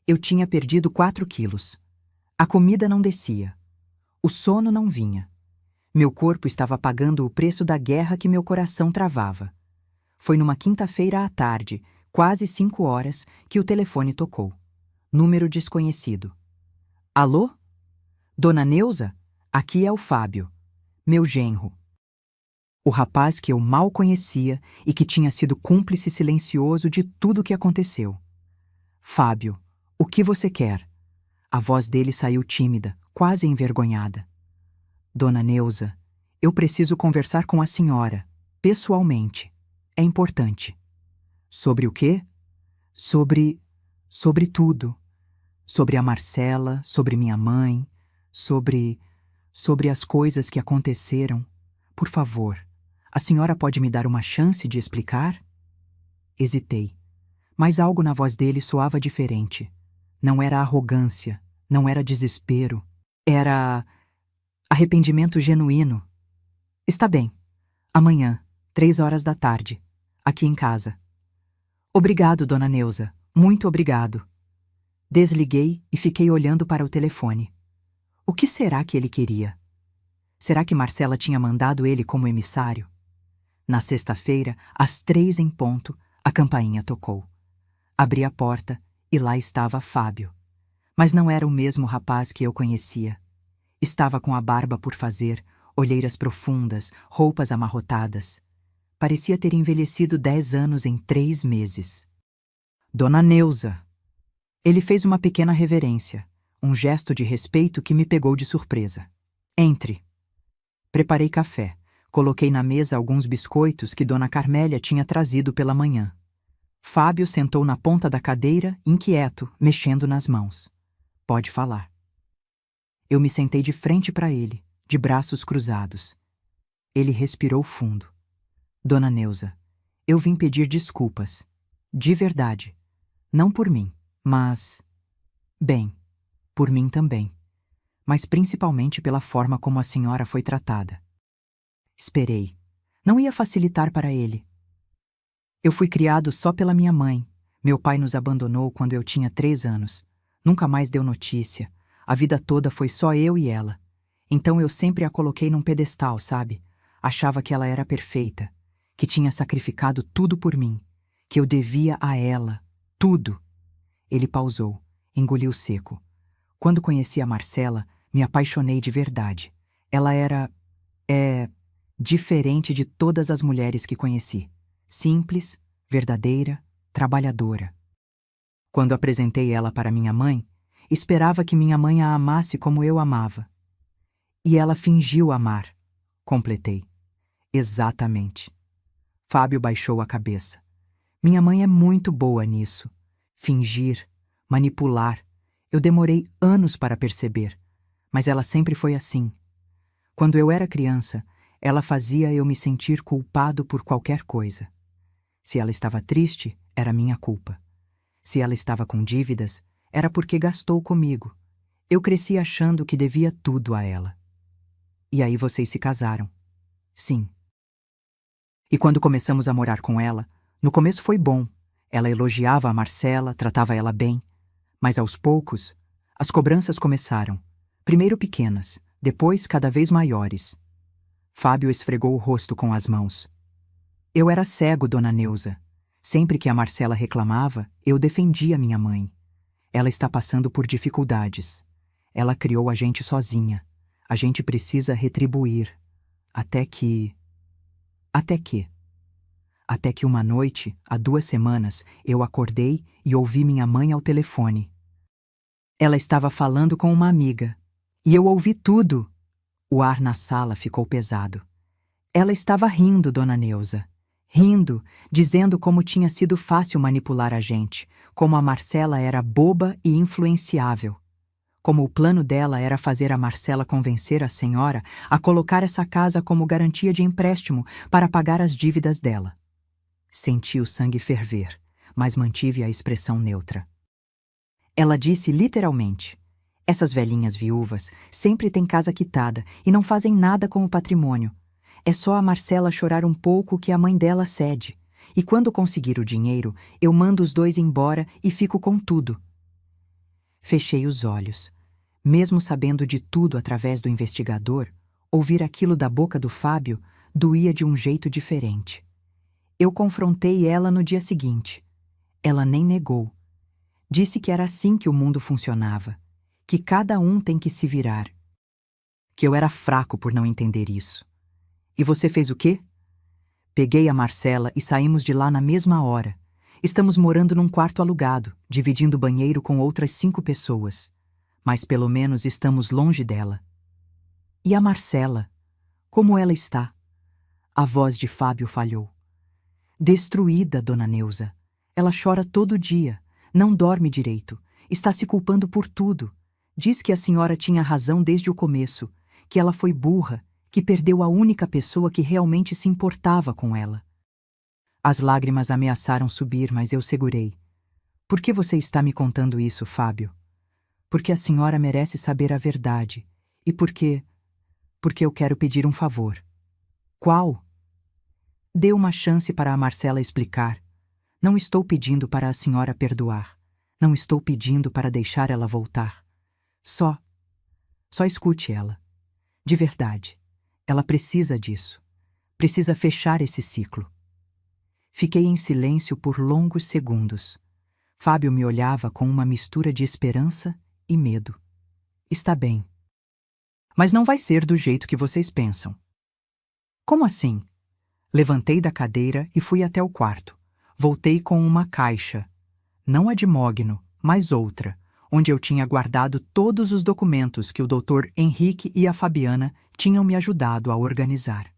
Eu tinha perdido 4 quilos. A comida não descia. O sono não vinha. Meu corpo estava pagando o preço da guerra que meu coração travava. Foi numa quinta-feira à tarde, quase 5 horas, que o telefone tocou. Número desconhecido. "Alô? Dona Neuza? Aqui é o Fábio, meu genro." O rapaz que eu mal conhecia e que tinha sido cúmplice silencioso de tudo o que aconteceu. "Fábio, o que você quer?" A voz dele saiu tímida, quase envergonhada. "Dona Neuza, eu preciso conversar com a senhora, pessoalmente. É importante." "Sobre o quê?" Sobre tudo. Sobre a Marcela, sobre minha mãe, sobre as coisas que aconteceram. Por favor, a senhora pode me dar uma chance de explicar?" Hesitei, mas algo na voz dele soava diferente. Não era arrogância, não era desespero. Era arrependimento genuíno. "Está bem. Amanhã, 3 horas da tarde. Aqui em casa." Obrigado, dona Neuza. Muito obrigado. Desliguei e fiquei olhando para o telefone. O que será que ele queria? Será que Marcela tinha mandado ele como emissário? Na sexta-feira, às 3 em ponto, a campainha tocou. Abri a porta e lá estava Fábio. Mas não era o mesmo rapaz que eu conhecia. Estava com a barba por fazer, olheiras profundas, roupas amarrotadas. Parecia ter envelhecido 10 anos em 3 meses. Dona Neuza. Ele fez uma pequena reverência, um gesto de respeito que me pegou de surpresa. Entre. Preparei café. Coloquei na mesa alguns biscoitos que Dona Carmélia tinha trazido pela manhã. Fábio sentou na ponta da cadeira, inquieto, mexendo nas mãos. Pode falar. Eu me sentei de frente para ele, de braços cruzados. Ele respirou fundo. Dona Neuza, eu vim pedir desculpas. De verdade. Não por mim, mas... Bem, por mim também. Mas principalmente pela forma como a senhora foi tratada. Esperei. Não ia facilitar para ele. Eu fui criado só pela minha mãe. Meu pai nos abandonou quando eu tinha 3 anos. Nunca mais deu notícia. A vida toda foi só eu e ela. Então eu sempre a coloquei num pedestal, sabe? Achava que ela era perfeita, que tinha sacrificado tudo por mim, que eu devia a ela, tudo. Ele pausou, engoliu seco. Quando conheci a Marcela, me apaixonei de verdade. Ela era... diferente de todas as mulheres que conheci. Simples, verdadeira, trabalhadora. Quando apresentei ela para minha mãe, esperava que minha mãe a amasse como eu amava. E ela fingiu amar. Completei. Exatamente. Fábio baixou a cabeça. Minha mãe é muito boa nisso. Fingir, manipular. Eu demorei anos para perceber, mas ela sempre foi assim. Quando eu era criança, ela fazia eu me sentir culpado por qualquer coisa. Se ela estava triste, era minha culpa. Se ela estava com dívidas, era porque gastou comigo. Eu cresci achando que devia tudo a ela. E aí vocês se casaram. Sim. E quando começamos a morar com ela, no começo foi bom. Ela elogiava a Marcela, tratava ela bem. Mas aos poucos, as cobranças começaram. Primeiro pequenas, depois cada vez maiores. Fábio esfregou o rosto com as mãos. Eu era cego, dona Neuza. Sempre que a Marcela reclamava, eu defendia minha mãe. Ela está passando por dificuldades. Ela criou a gente sozinha. A gente precisa retribuir. Até que uma noite, há 2 semanas, eu acordei e ouvi minha mãe ao telefone. Ela estava falando com uma amiga. E eu ouvi tudo. O ar na sala ficou pesado. Ela estava rindo, dona Neuza. Rindo, dizendo como tinha sido fácil manipular a gente, como a Marcela era boba e influenciável. Como o plano dela era fazer a Marcela convencer a senhora a colocar essa casa como garantia de empréstimo para pagar as dívidas dela. Senti o sangue ferver, mas mantive a expressão neutra. Ela disse literalmente: essas velhinhas viúvas sempre têm casa quitada e não fazem nada com o patrimônio. É só a Marcela chorar um pouco que a mãe dela cede. E quando conseguir o dinheiro, eu mando os 2 embora e fico com tudo. Fechei os olhos. Mesmo sabendo de tudo através do investigador, ouvir aquilo da boca do Fábio doía de um jeito diferente. Eu confrontei ela no dia seguinte. Ela nem negou. Disse que era assim que o mundo funcionava, que cada um tem que se virar. Que eu era fraco por não entender isso. E você fez o quê? Peguei a Marcela e saímos de lá na mesma hora. Estamos morando num quarto alugado, dividindo o banheiro com outras 5 pessoas. Mas pelo menos estamos longe dela. E a Marcela? Como ela está? A voz de Fábio falhou. Destruída, dona Neuza. Ela chora todo dia, não dorme direito, está se culpando por tudo. Diz que a senhora tinha razão desde o começo, que ela foi burra, que perdeu a única pessoa que realmente se importava com ela. As lágrimas ameaçaram subir, mas eu segurei. Por que você está me contando isso, Fábio? Porque a senhora merece saber a verdade. E porque eu quero pedir um favor. Qual? Dê uma chance para a Marcela explicar. Não estou pedindo para a senhora perdoar. Não estou pedindo para deixar ela voltar. Só escute ela. De verdade. Ela precisa disso. Precisa fechar esse ciclo. Fiquei em silêncio por longos segundos. Fábio me olhava com uma mistura de esperança e medo. Está bem. Mas não vai ser do jeito que vocês pensam. Como assim? Levantei da cadeira e fui até o quarto. Voltei com uma caixa. Não a de mogno, mas outra, onde eu tinha guardado todos os documentos que o Dr. Henrique e a Fabiana tinham me ajudado a organizar.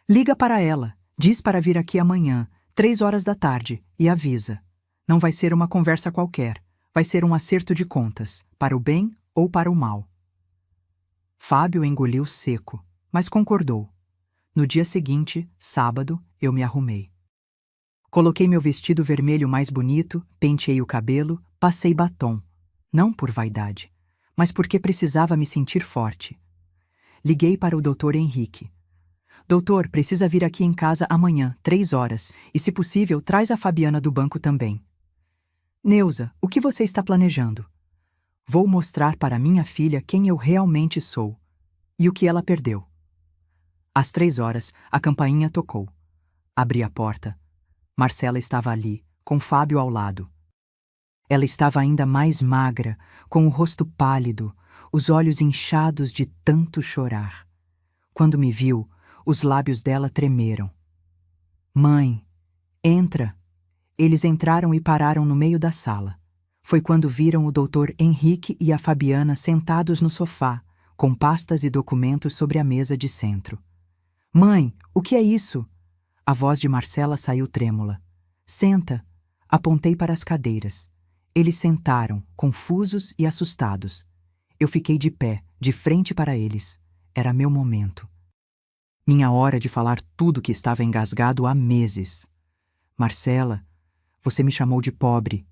Liga para ela, diz para vir aqui amanhã, 3 horas da tarde, e avisa. Não vai ser uma conversa qualquer, vai ser um acerto de contas, para o bem ou para o mal. Fábio engoliu seco, mas concordou. No dia seguinte, sábado, eu me arrumei. Coloquei meu vestido vermelho mais bonito, penteei o cabelo, passei batom. Não por vaidade, mas porque precisava me sentir forte. Liguei para o Dr. Henrique. Doutor, precisa vir aqui em casa amanhã, 3 horas, e se possível, traz a Fabiana do banco também. Neuza, o que você está planejando? Vou mostrar para minha filha quem eu realmente sou e o que ela perdeu. Às 3 horas, a campainha tocou. Abri a porta. Marcela estava ali, com Fábio ao lado. Ela estava ainda mais magra, com o rosto pálido, os olhos inchados de tanto chorar. Quando me viu, os lábios dela tremeram. Mãe, entra. Eles entraram e pararam no meio da sala. Foi quando viram o Dr. Henrique e a Fabiana sentados no sofá, com pastas e documentos sobre a mesa de centro. Mãe, o que é isso? A voz de Marcela saiu trêmula. Senta. Apontei para as cadeiras. Eles sentaram, confusos e assustados. Eu fiquei de pé, de frente para eles. Era meu momento. Minha hora de falar tudo que estava engasgado há meses. Marcela, você me chamou de pobre.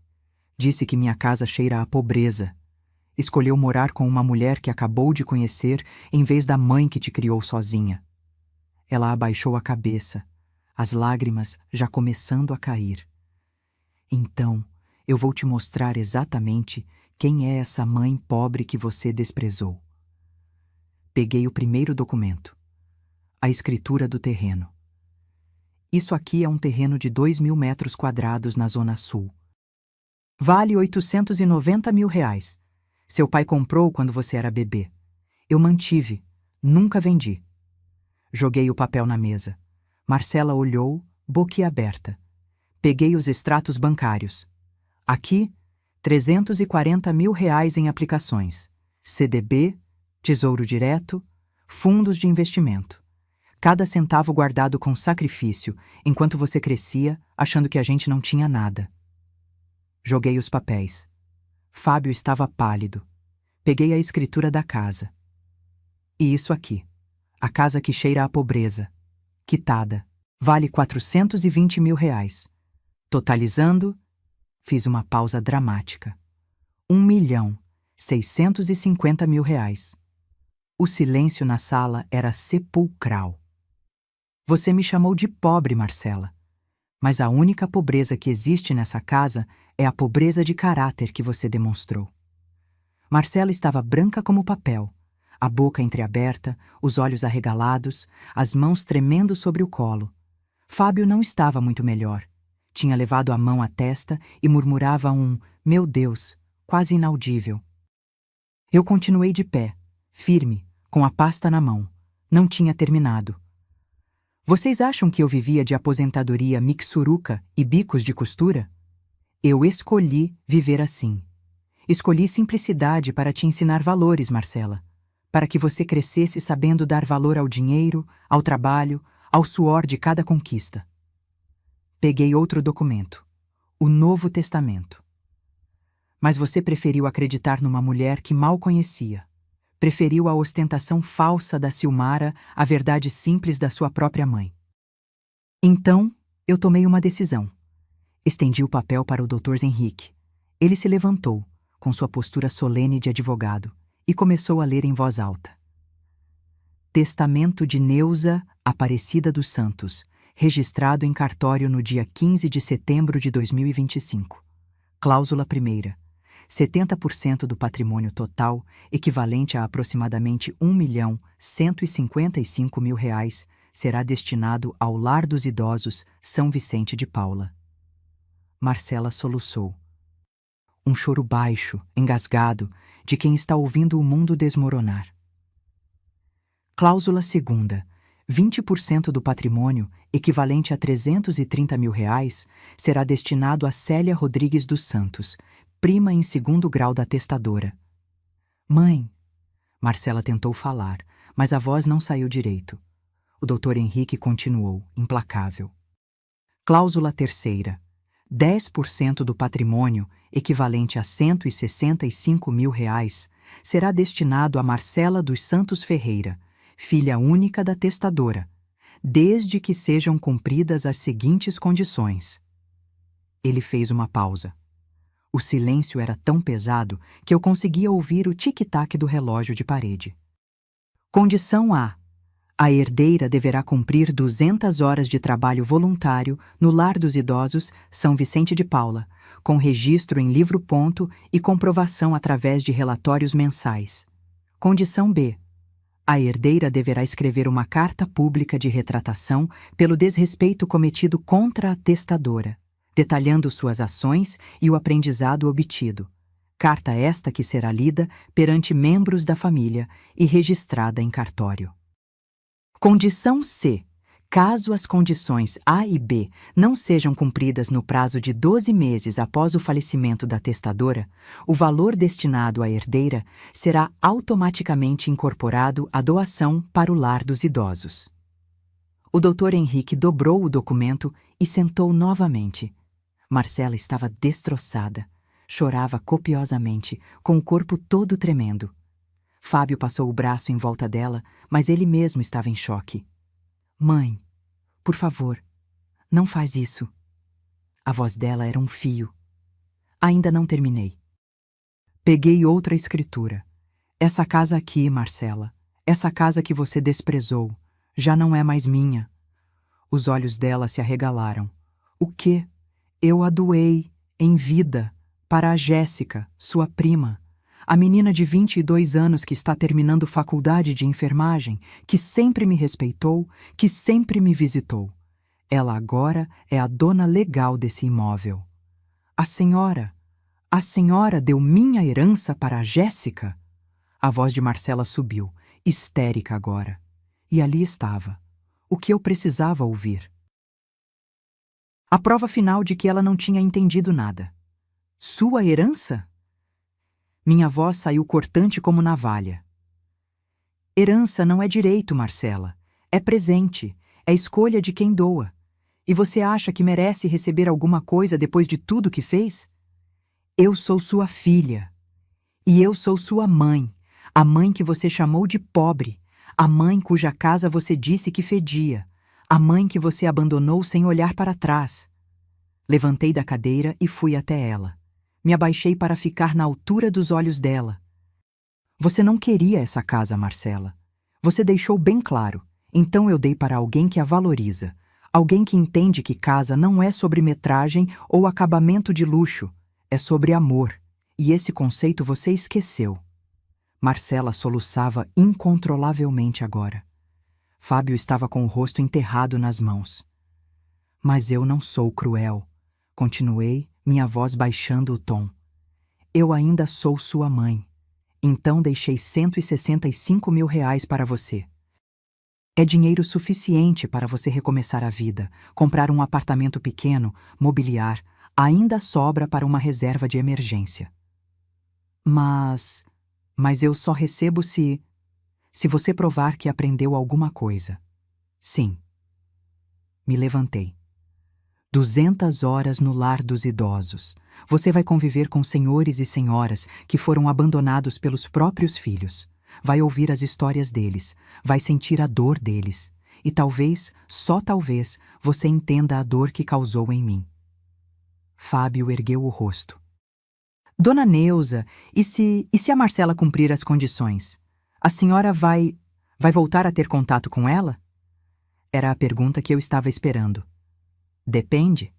Disse que minha casa cheira a pobreza. Escolheu morar com uma mulher que acabou de conhecer em vez da mãe que te criou sozinha. Ela abaixou a cabeça, as lágrimas já começando a cair. Então, eu vou te mostrar exatamente quem é essa mãe pobre que você desprezou. Peguei o primeiro documento. A escritura do terreno. Isso aqui é um terreno de 2.000 metros quadrados na Zona Sul. Vale R$ 890 mil. Seu pai comprou quando você era bebê. Eu mantive, nunca vendi. Joguei o papel na mesa. Marcela olhou, boquiaberta. Peguei os extratos bancários. Aqui, R$ 340 mil em aplicações. CDB, Tesouro Direto, fundos de investimento. Cada centavo guardado com sacrifício, enquanto você crescia, achando que a gente não tinha nada. Joguei os papéis. Fábio estava pálido. Peguei a escritura da casa. E isso aqui. A casa que cheira a pobreza. Quitada. Vale R$ 420 mil. Totalizando, fiz uma pausa dramática. R$ 1.650 mil. O silêncio na sala era sepulcral. Você me chamou de pobre, Marcela. Mas a única pobreza que existe nessa casa é a pobreza de caráter que você demonstrou. Marcela estava branca como papel, a boca entreaberta, os olhos arregalados, as mãos tremendo sobre o colo. Fábio não estava muito melhor. Tinha levado a mão à testa e murmurava um "meu Deus", quase inaudível. Eu continuei de pé, firme, com a pasta na mão. Não tinha terminado. Vocês acham que eu vivia de aposentadoria mixuruca e bicos de costura? Eu escolhi viver assim. Escolhi simplicidade para te ensinar valores, Marcela. Para que você crescesse sabendo dar valor ao dinheiro, ao trabalho, ao suor de cada conquista. Peguei outro documento. O Novo Testamento. Mas você preferiu acreditar numa mulher que mal conhecia. Preferiu a ostentação falsa da Silmara à verdade simples da sua própria mãe. Então, eu tomei uma decisão. Estendi o papel para o Dr. Henrique. Ele se levantou, com sua postura solene de advogado, e começou a ler em voz alta. Testamento de Neuza Aparecida dos Santos, registrado em cartório no dia 15 de setembro de 2025. Cláusula 1ª. 70% do patrimônio total, equivalente a aproximadamente R$ 1.155.000, será destinado ao Lar dos Idosos São Vicente de Paula. Marcela soluçou. Um choro baixo, engasgado, de quem está ouvindo o mundo desmoronar. Cláusula 2ª. 20% do patrimônio, equivalente a R$ 330.000, será destinado a Célia Rodrigues dos Santos, prima em segundo grau da testadora. Mãe! Marcela tentou falar, mas a voz não saiu direito. O Dr. Henrique continuou, implacável. Cláusula 3ª. 10% do patrimônio, equivalente a R$ 165.000, será destinado a Marcela dos Santos Ferreira, filha única da testadora, desde que sejam cumpridas as seguintes condições. Ele fez uma pausa. O silêncio era tão pesado que eu conseguia ouvir o tic-tac do relógio de parede. Condição A. A herdeira deverá cumprir 200 horas de trabalho voluntário no Lar dos Idosos São Vicente de Paula, com registro em livro-ponto e comprovação através de relatórios mensais. Condição B. A herdeira deverá escrever uma carta pública de retratação pelo desrespeito cometido contra a testadora, detalhando suas ações e o aprendizado obtido. Carta esta que será lida perante membros da família e registrada em cartório. Condição C. Caso as condições A e B não sejam cumpridas no prazo de 12 meses após o falecimento da testadora, o valor destinado à herdeira será automaticamente incorporado à doação para o Lar dos Idosos. O Dr. Henrique dobrou o documento e sentou novamente. Marcela estava destroçada. Chorava copiosamente, com o corpo todo tremendo. Fábio passou o braço em volta dela, mas ele mesmo estava em choque. Mãe, por favor, não faz isso. A voz dela era um fio. Ainda não terminei. Peguei outra escritura. Essa casa aqui, Marcela, essa casa que você desprezou, já não é mais minha. Os olhos dela se arregalaram. O quê? Eu a doei, em vida, para a Jéssica, sua prima. A menina de 22 anos que está terminando faculdade de enfermagem, que sempre me respeitou, que sempre me visitou. Ela agora é a dona legal desse imóvel. A senhora deu minha herança para a Jéssica? A voz de Marcela subiu, histérica agora. E ali estava, o que eu precisava ouvir. A prova final de que ela não tinha entendido nada. Sua herança? Minha voz saiu cortante como navalha. Herança não é direito, Marcela. É presente. É escolha de quem doa. E você acha que merece receber alguma coisa depois de tudo que fez? Eu sou sua filha. E eu sou sua mãe. A mãe que você chamou de pobre. A mãe cuja casa você disse que fedia. A mãe que você abandonou sem olhar para trás. Levantei da cadeira e fui até ela. Me abaixei para ficar na altura dos olhos dela. Você não queria essa casa, Marcela. Você deixou bem claro. Então eu dei para alguém que a valoriza. Alguém que entende que casa não é sobre metragem ou acabamento de luxo. É sobre amor. E esse conceito você esqueceu. Marcela soluçava incontrolavelmente agora. Fábio estava com o rosto enterrado nas mãos. Mas eu não sou cruel. Continuei, minha voz baixando o tom. Eu ainda sou sua mãe. Então deixei R$ 165.000 para você. É dinheiro suficiente para você recomeçar a vida, comprar um apartamento pequeno, mobiliar, ainda sobra para uma reserva de emergência. Mas eu só recebo se você provar que aprendeu alguma coisa. Sim. Me levantei. 200 horas no Lar dos Idosos. Você vai conviver com senhores e senhoras que foram abandonados pelos próprios filhos. Vai ouvir as histórias deles, vai sentir a dor deles. E talvez, só talvez, você entenda a dor que causou em mim. Fábio ergueu o rosto. Dona Neuza, e se a Marcela cumprir as condições? A senhora vai voltar a ter contato com ela? Era a pergunta que eu estava esperando. Depende?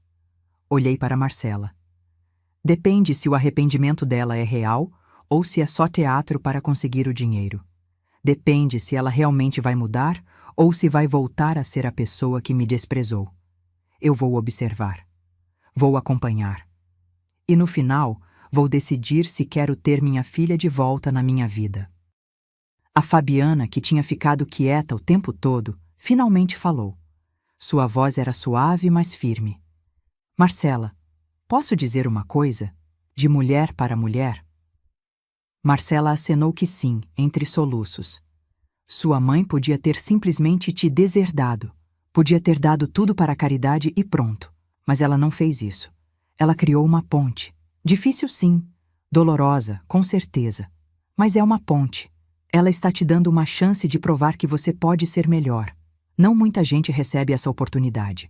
Olhei para Marcela. Depende se o arrependimento dela é real ou se é só teatro para conseguir o dinheiro. Depende se ela realmente vai mudar ou se vai voltar a ser a pessoa que me desprezou. Eu vou observar. Vou acompanhar. E no final, vou decidir se quero ter minha filha de volta na minha vida. A Fabiana, que tinha ficado quieta o tempo todo, finalmente falou. Sua voz era suave, mas firme. Marcela, posso dizer uma coisa? De mulher para mulher? Marcela acenou que sim, entre soluços. Sua mãe podia ter simplesmente te deserdado. Podia ter dado tudo para a caridade e pronto. Mas ela não fez isso. Ela criou uma ponte. Difícil sim. Dolorosa, com certeza. Mas é uma ponte. Ela está te dando uma chance de provar que você pode ser melhor. Não muita gente recebe essa oportunidade.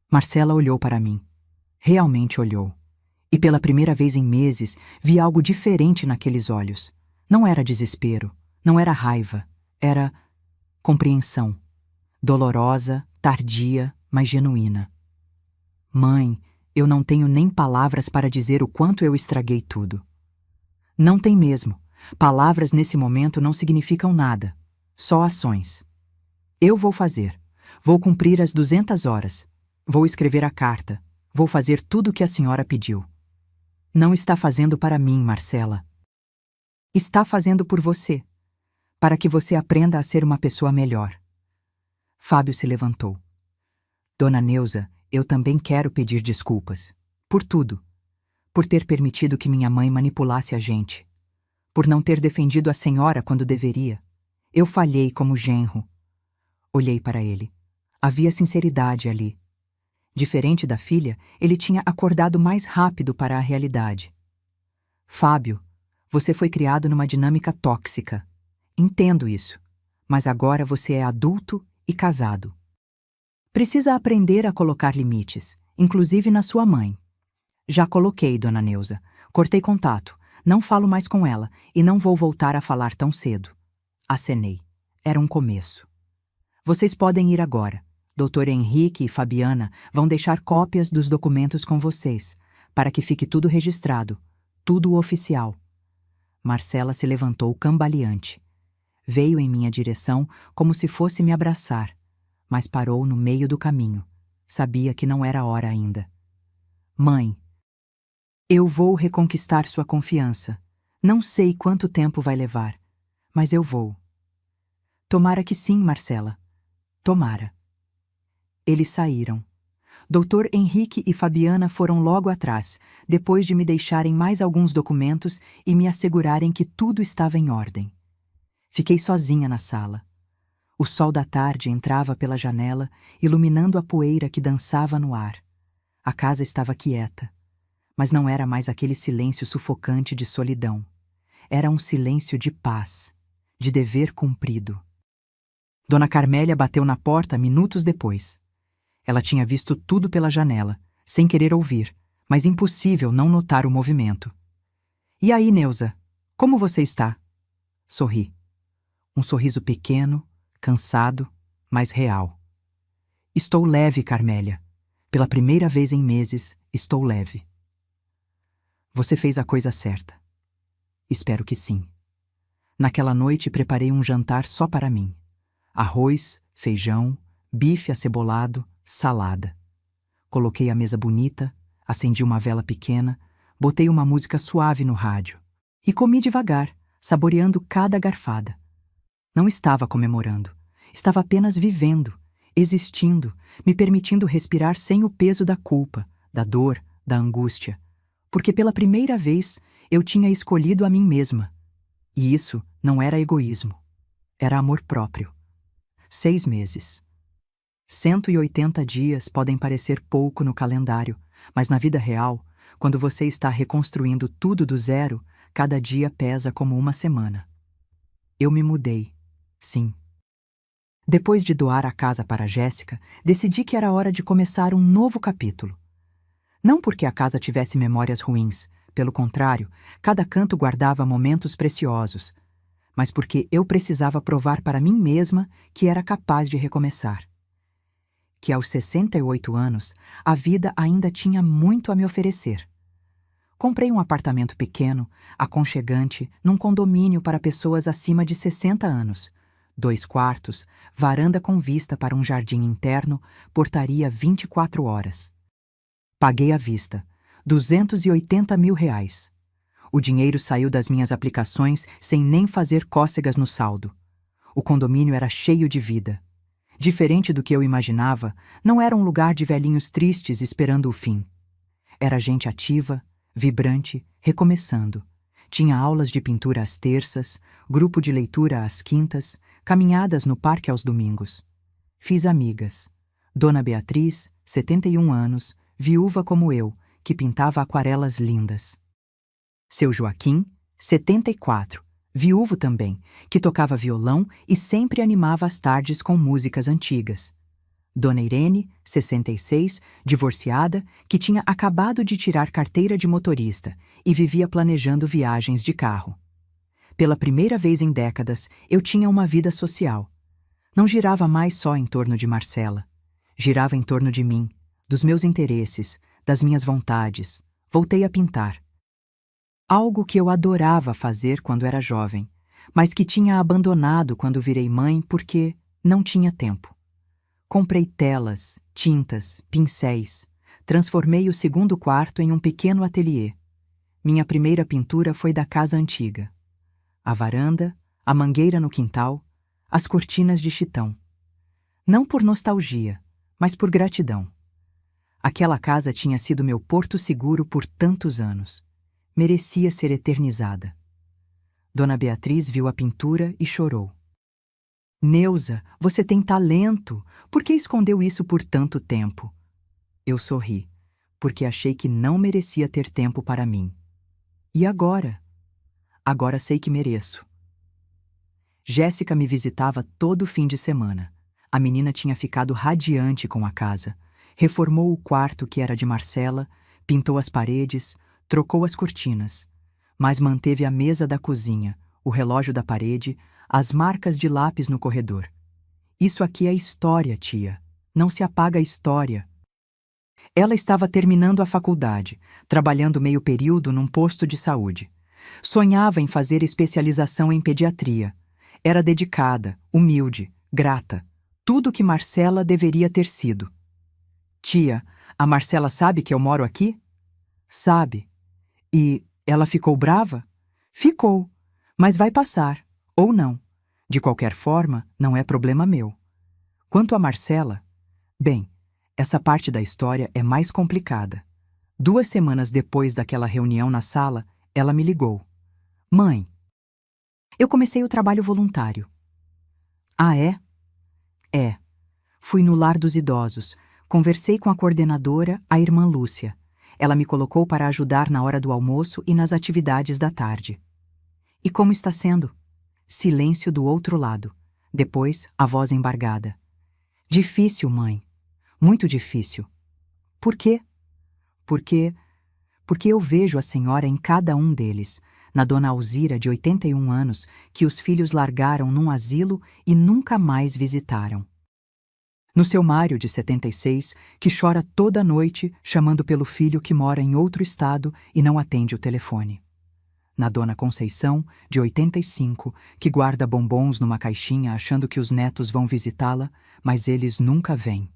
Marcela olhou para mim. Realmente olhou. E pela primeira vez em meses, vi algo diferente naqueles olhos. Não era desespero, não era raiva, era compreensão. Dolorosa, tardia, mas genuína. Mãe, eu não tenho nem palavras para dizer o quanto eu estraguei tudo. Não tem mesmo. Palavras nesse momento não significam nada. Só ações. Eu vou fazer. Vou cumprir as 200 horas. Vou escrever a carta. Vou fazer tudo o que a senhora pediu. Não está fazendo para mim, Marcela. Está fazendo por você. Para que você aprenda a ser uma pessoa melhor. Fábio se levantou. Dona Neuza, eu também quero pedir desculpas. Por tudo. Por ter permitido que minha mãe manipulasse a gente. Por não ter defendido a senhora quando deveria. Eu falhei como genro. Olhei para ele. Havia sinceridade ali. Diferente da filha, ele tinha acordado mais rápido para a realidade. Fábio, você foi criado numa dinâmica tóxica. Entendo isso. Mas agora você é adulto e casado. Precisa aprender a colocar limites, inclusive na sua mãe. Já coloquei, dona Neuza. Cortei contato. Não falo mais com ela e não vou voltar a falar tão cedo. Acenei. Era um começo. Vocês podem ir agora. Dr. Henrique e Fabiana vão deixar cópias dos documentos com vocês, para que fique tudo registrado, tudo oficial. Marcela se levantou cambaleante. Veio em minha direção como se fosse me abraçar, mas parou no meio do caminho. Sabia que não era hora ainda. Mãe, eu vou reconquistar sua confiança. Não sei quanto tempo vai levar, mas eu vou. Tomara que sim, Marcela. Tomara. Eles saíram. Dr. Henrique e Fabiana foram logo atrás, depois de me deixarem mais alguns documentos e me assegurarem que tudo estava em ordem. Fiquei sozinha na sala. O sol da tarde entrava pela janela, iluminando a poeira que dançava no ar. A casa estava quieta, mas não era mais aquele silêncio sufocante de solidão. Era um silêncio de paz, de dever cumprido. Dona Carmélia bateu na porta minutos depois. Ela tinha visto tudo pela janela, sem querer ouvir, mas impossível não notar o movimento. E aí, Neuza, como você está? Sorri. Um sorriso pequeno, cansado, mas real. Estou leve, Carmélia. Pela primeira vez em meses, estou leve. Você fez a coisa certa. Espero que sim. Naquela noite preparei um jantar só para mim. Arroz, feijão, bife acebolado, salada. Coloquei a mesa bonita, acendi uma vela pequena, botei uma música suave no rádio. E comi devagar, saboreando cada garfada. Não estava comemorando. Estava apenas vivendo, existindo, me permitindo respirar sem o peso da culpa, da dor, da angústia. Porque pela primeira vez eu tinha escolhido a mim mesma. E isso não era egoísmo. Era amor próprio. 6 meses. 180 dias podem parecer pouco no calendário, mas na vida real, quando você está reconstruindo tudo do zero, cada dia pesa como uma semana. Eu me mudei, sim. Depois de doar a casa para Jéssica, decidi que era hora de começar um novo capítulo. Não porque a casa tivesse memórias ruins, pelo contrário, cada canto guardava momentos preciosos, mas porque eu precisava provar para mim mesma que era capaz de recomeçar. que aos 68 anos a vida ainda tinha muito a me oferecer. Comprei um apartamento pequeno, aconchegante, num condomínio para pessoas acima de 60 anos. 2 quartos, varanda com vista para um jardim interno, portaria 24 horas. Paguei à vista, R$ 280 mil. O dinheiro saiu das minhas aplicações sem nem fazer cócegas no saldo. O condomínio era cheio de vida. Diferente do que eu imaginava, não era um lugar de velhinhos tristes esperando o fim. Era gente ativa, vibrante, recomeçando. Tinha aulas de pintura às terças, grupo de leitura às quintas, caminhadas no parque aos domingos. Fiz amigas. Dona Beatriz, 71 anos, viúva como eu, que pintava aquarelas lindas. Seu Joaquim, 74, viúvo também, que tocava violão e sempre animava as tardes com músicas antigas. Dona Irene, 66, divorciada, que tinha acabado de tirar carteira de motorista e vivia planejando viagens de carro. Pela primeira vez em décadas, eu tinha uma vida social. Não girava mais só em torno de Marcela. Girava em torno de mim, dos meus interesses, das minhas vontades. Voltei a pintar. Algo que eu adorava fazer quando era jovem, mas que tinha abandonado quando virei mãe porque não tinha tempo. Comprei telas, tintas, pincéis. Transformei o segundo quarto em um pequeno ateliê. Minha primeira pintura foi da casa antiga. A varanda, a mangueira no quintal, as cortinas de chitão. Não por nostalgia, mas por gratidão. Aquela casa tinha sido meu porto seguro por tantos anos. Merecia ser eternizada. Dona Beatriz viu a pintura e chorou. Neuza, você tem talento. Por que escondeu isso por tanto tempo? Eu sorri, porque achei que não merecia ter tempo para mim. E agora? Agora sei que mereço. Jéssica me visitava todo fim de semana. A menina tinha ficado radiante com a casa. Reformou o quarto que era de Marcela, pintou as paredes, trocou as cortinas, mas manteve a mesa da cozinha, o relógio da parede, as marcas de lápis no corredor. Isso aqui é história, tia. Não se apaga a história. Ela estava terminando a faculdade, trabalhando meio período num posto de saúde. Sonhava em fazer especialização em pediatria. Era dedicada, humilde, grata. Tudo que Marcela deveria ter sido. Tia, a Marcela sabe que eu moro aqui? Sabe. E ela ficou brava? Ficou, mas vai passar. Ou não. De qualquer forma, não é problema meu. Quanto a Marcela, bem, essa parte da história é mais complicada. 2 semanas depois daquela reunião na sala, ela me ligou. Mãe, eu comecei o trabalho voluntário. Ah, é? É. Fui no lar dos idosos. Conversei com a coordenadora, a irmã Lúcia. Ela me colocou para ajudar na hora do almoço e nas atividades da tarde. E como está sendo? Silêncio do outro lado. Depois, a voz embargada. Difícil, mãe. Muito difícil. Por quê? Porque eu vejo a senhora em cada um deles, na dona Alzira, de 81 anos, que os filhos largaram num asilo e nunca mais visitaram. No seu Mário, de 76, que chora toda noite chamando pelo filho que mora em outro estado e não atende o telefone. Na dona Conceição, de 85, que guarda bombons numa caixinha achando que os netos vão visitá-la, mas eles nunca vêm.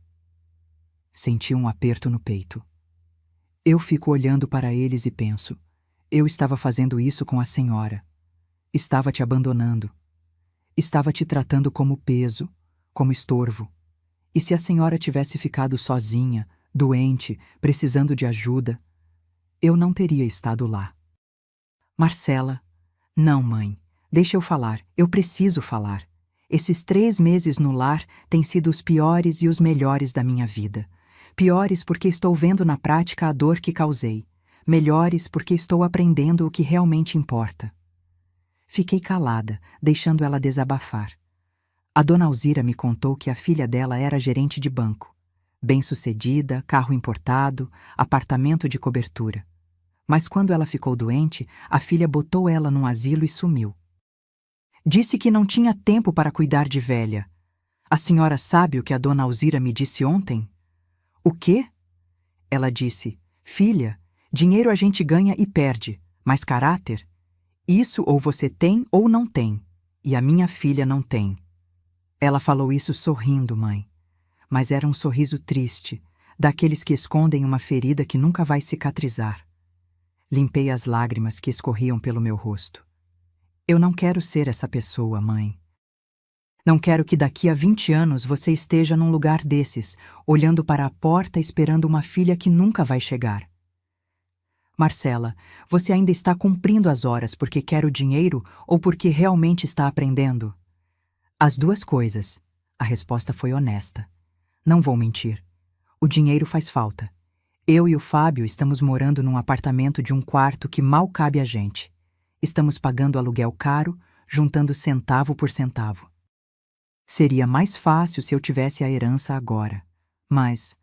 Senti um aperto no peito. Eu fico olhando para eles e penso, eu estava fazendo isso com a senhora. Estava te abandonando. Estava te tratando como peso, como estorvo. E se a senhora tivesse ficado sozinha, doente, precisando de ajuda, eu não teria estado lá. Marcela, não, mãe, deixa eu falar, eu preciso falar. Esses 3 meses no lar têm sido os piores e os melhores da minha vida. Piores porque estou vendo na prática a dor que causei. Melhores porque estou aprendendo o que realmente importa. Fiquei calada, deixando ela desabafar. A dona Alzira me contou que a filha dela era gerente de banco. Bem-sucedida, carro importado, apartamento de cobertura. Mas quando ela ficou doente, a filha botou ela num asilo e sumiu. Disse que não tinha tempo para cuidar de velha. A senhora sabe o que a dona Alzira me disse ontem? O quê? Ela disse: filha, dinheiro a gente ganha e perde, mas caráter? Isso ou você tem ou não tem, e a minha filha não tem. Ela falou isso sorrindo, mãe, mas era um sorriso triste, daqueles que escondem uma ferida que nunca vai cicatrizar. Limpei as lágrimas que escorriam pelo meu rosto. Eu não quero ser essa pessoa, mãe. Não quero que daqui a 20 anos você esteja num lugar desses, olhando para a porta esperando uma filha que nunca vai chegar. Marcela, você ainda está cumprindo as horas porque quer o dinheiro ou porque realmente está aprendendo? As duas coisas. A resposta foi honesta. Não vou mentir. O dinheiro faz falta. Eu e o Fábio estamos morando num apartamento de um quarto que mal cabe a gente. Estamos pagando aluguel caro, juntando centavo por centavo. Seria mais fácil se eu tivesse a herança agora. Mas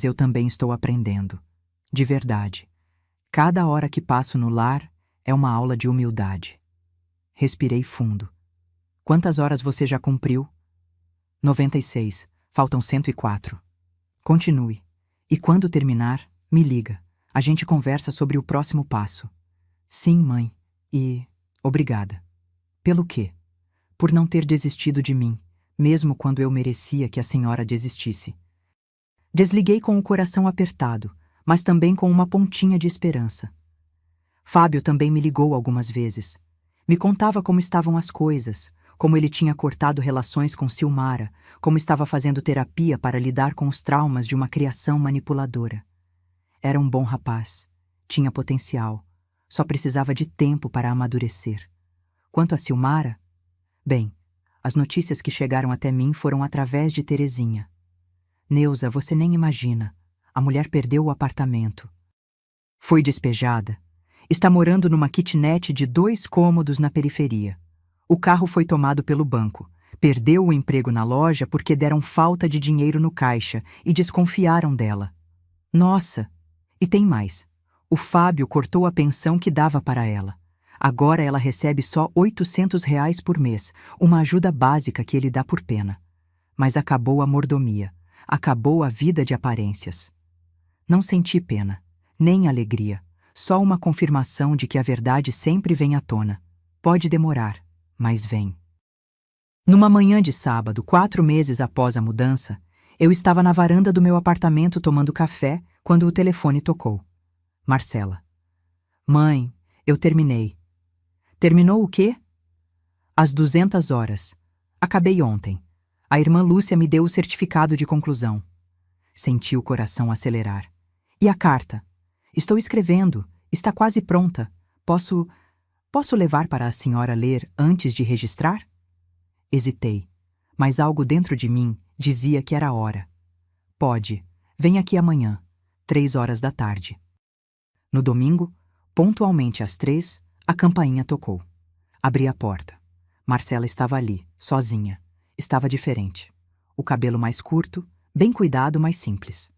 eu também estou aprendendo. De verdade. Cada hora que passo no lar é uma aula de humildade. Respirei fundo. Quantas horas você já cumpriu? 96. Faltam 104. Continue. E quando terminar, me liga. A gente conversa sobre o próximo passo. Sim, mãe. E obrigada. Pelo quê? Por não ter desistido de mim, mesmo quando eu merecia que a senhora desistisse. Desliguei com o coração apertado, mas também com uma pontinha de esperança. Fábio também me ligou algumas vezes. Me contava como estavam as coisas, como ele tinha cortado relações com Silmara, como estava fazendo terapia para lidar com os traumas de uma criação manipuladora. Era um bom rapaz, tinha potencial, só precisava de tempo para amadurecer. Quanto a Silmara, bem, as notícias que chegaram até mim foram através de Terezinha. Neuza, você nem imagina. A mulher perdeu o apartamento. Foi despejada. Está morando numa kitnet de 2 cômodos na periferia. O carro foi tomado pelo banco. Perdeu o emprego na loja porque deram falta de dinheiro no caixa e desconfiaram dela. Nossa! E tem mais. O Fábio cortou a pensão que dava para ela. Agora ela recebe só R$ 800 por mês, uma ajuda básica que ele dá por pena. Mas acabou a mordomia, acabou a vida de aparências. Não senti pena, nem alegria, só uma confirmação de que a verdade sempre vem à tona. Pode demorar, mas vem. Numa manhã de sábado, 4 meses após a mudança, eu estava na varanda do meu apartamento tomando café quando o telefone tocou. Marcela. Mãe, eu terminei. Terminou o quê? Às 200 horas. Acabei ontem. A irmã Lúcia me deu o certificado de conclusão. Senti o coração acelerar. E a carta? Estou escrevendo. Está quase pronta. Posso levar para a senhora ler antes de registrar? Hesitei, mas algo dentro de mim dizia que era a hora. Pode. Vem aqui amanhã, 3 horas da tarde. No domingo, pontualmente às 3, a campainha tocou. Abri a porta. Marcela estava ali, sozinha. Estava diferente. O cabelo mais curto, bem cuidado, mas simples.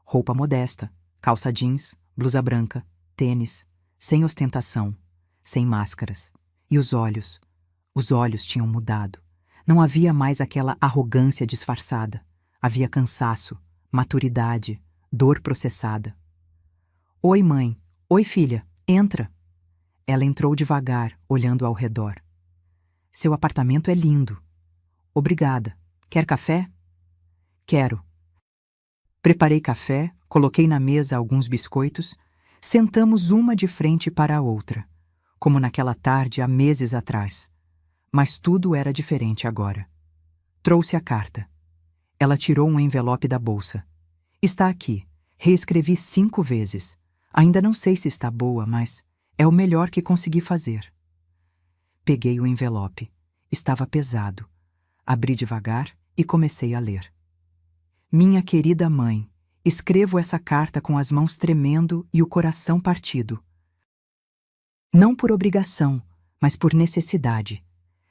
Roupa modesta, calça jeans, blusa branca, tênis, sem ostentação, sem máscaras. E os olhos tinham mudado. Não havia mais aquela arrogância disfarçada. Havia cansaço, maturidade, dor processada. Oi, mãe. Oi, filha. Entra. Ela entrou devagar, olhando ao redor. Seu apartamento é lindo. Obrigada. Quer café? Quero. Preparei café, coloquei na mesa alguns biscoitos, sentamos uma de frente para a outra, como naquela tarde há meses atrás. Mas tudo era diferente agora. Trouxe a carta. Ela tirou um envelope da bolsa. Está aqui. Reescrevi 5 vezes. Ainda não sei se está boa, mas é o melhor que consegui fazer. Peguei o envelope. Estava pesado. Abri devagar e comecei a ler. Minha querida mãe, escrevo essa carta com as mãos tremendo e o coração partido. Não por obrigação, mas por necessidade.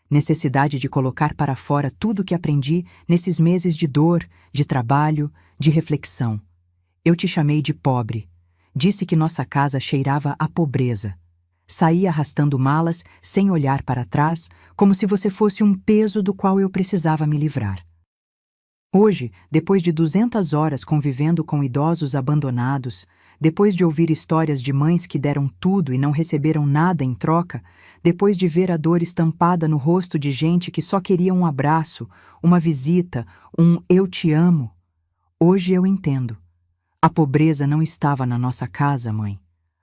Necessidade de colocar para fora tudo o que aprendi nesses meses de dor, de trabalho, de reflexão. Eu te chamei de pobre. Disse que nossa casa cheirava a pobreza. Saí arrastando malas, sem olhar para trás, como se você fosse um peso do qual eu precisava me livrar. Hoje, depois de 200 horas convivendo com idosos abandonados, depois de ouvir histórias de mães que deram tudo e não receberam nada em troca, depois de ver a dor estampada no rosto de gente que só queria um abraço, uma visita, um "eu te amo", hoje eu entendo. A pobreza não estava na nossa casa, mãe.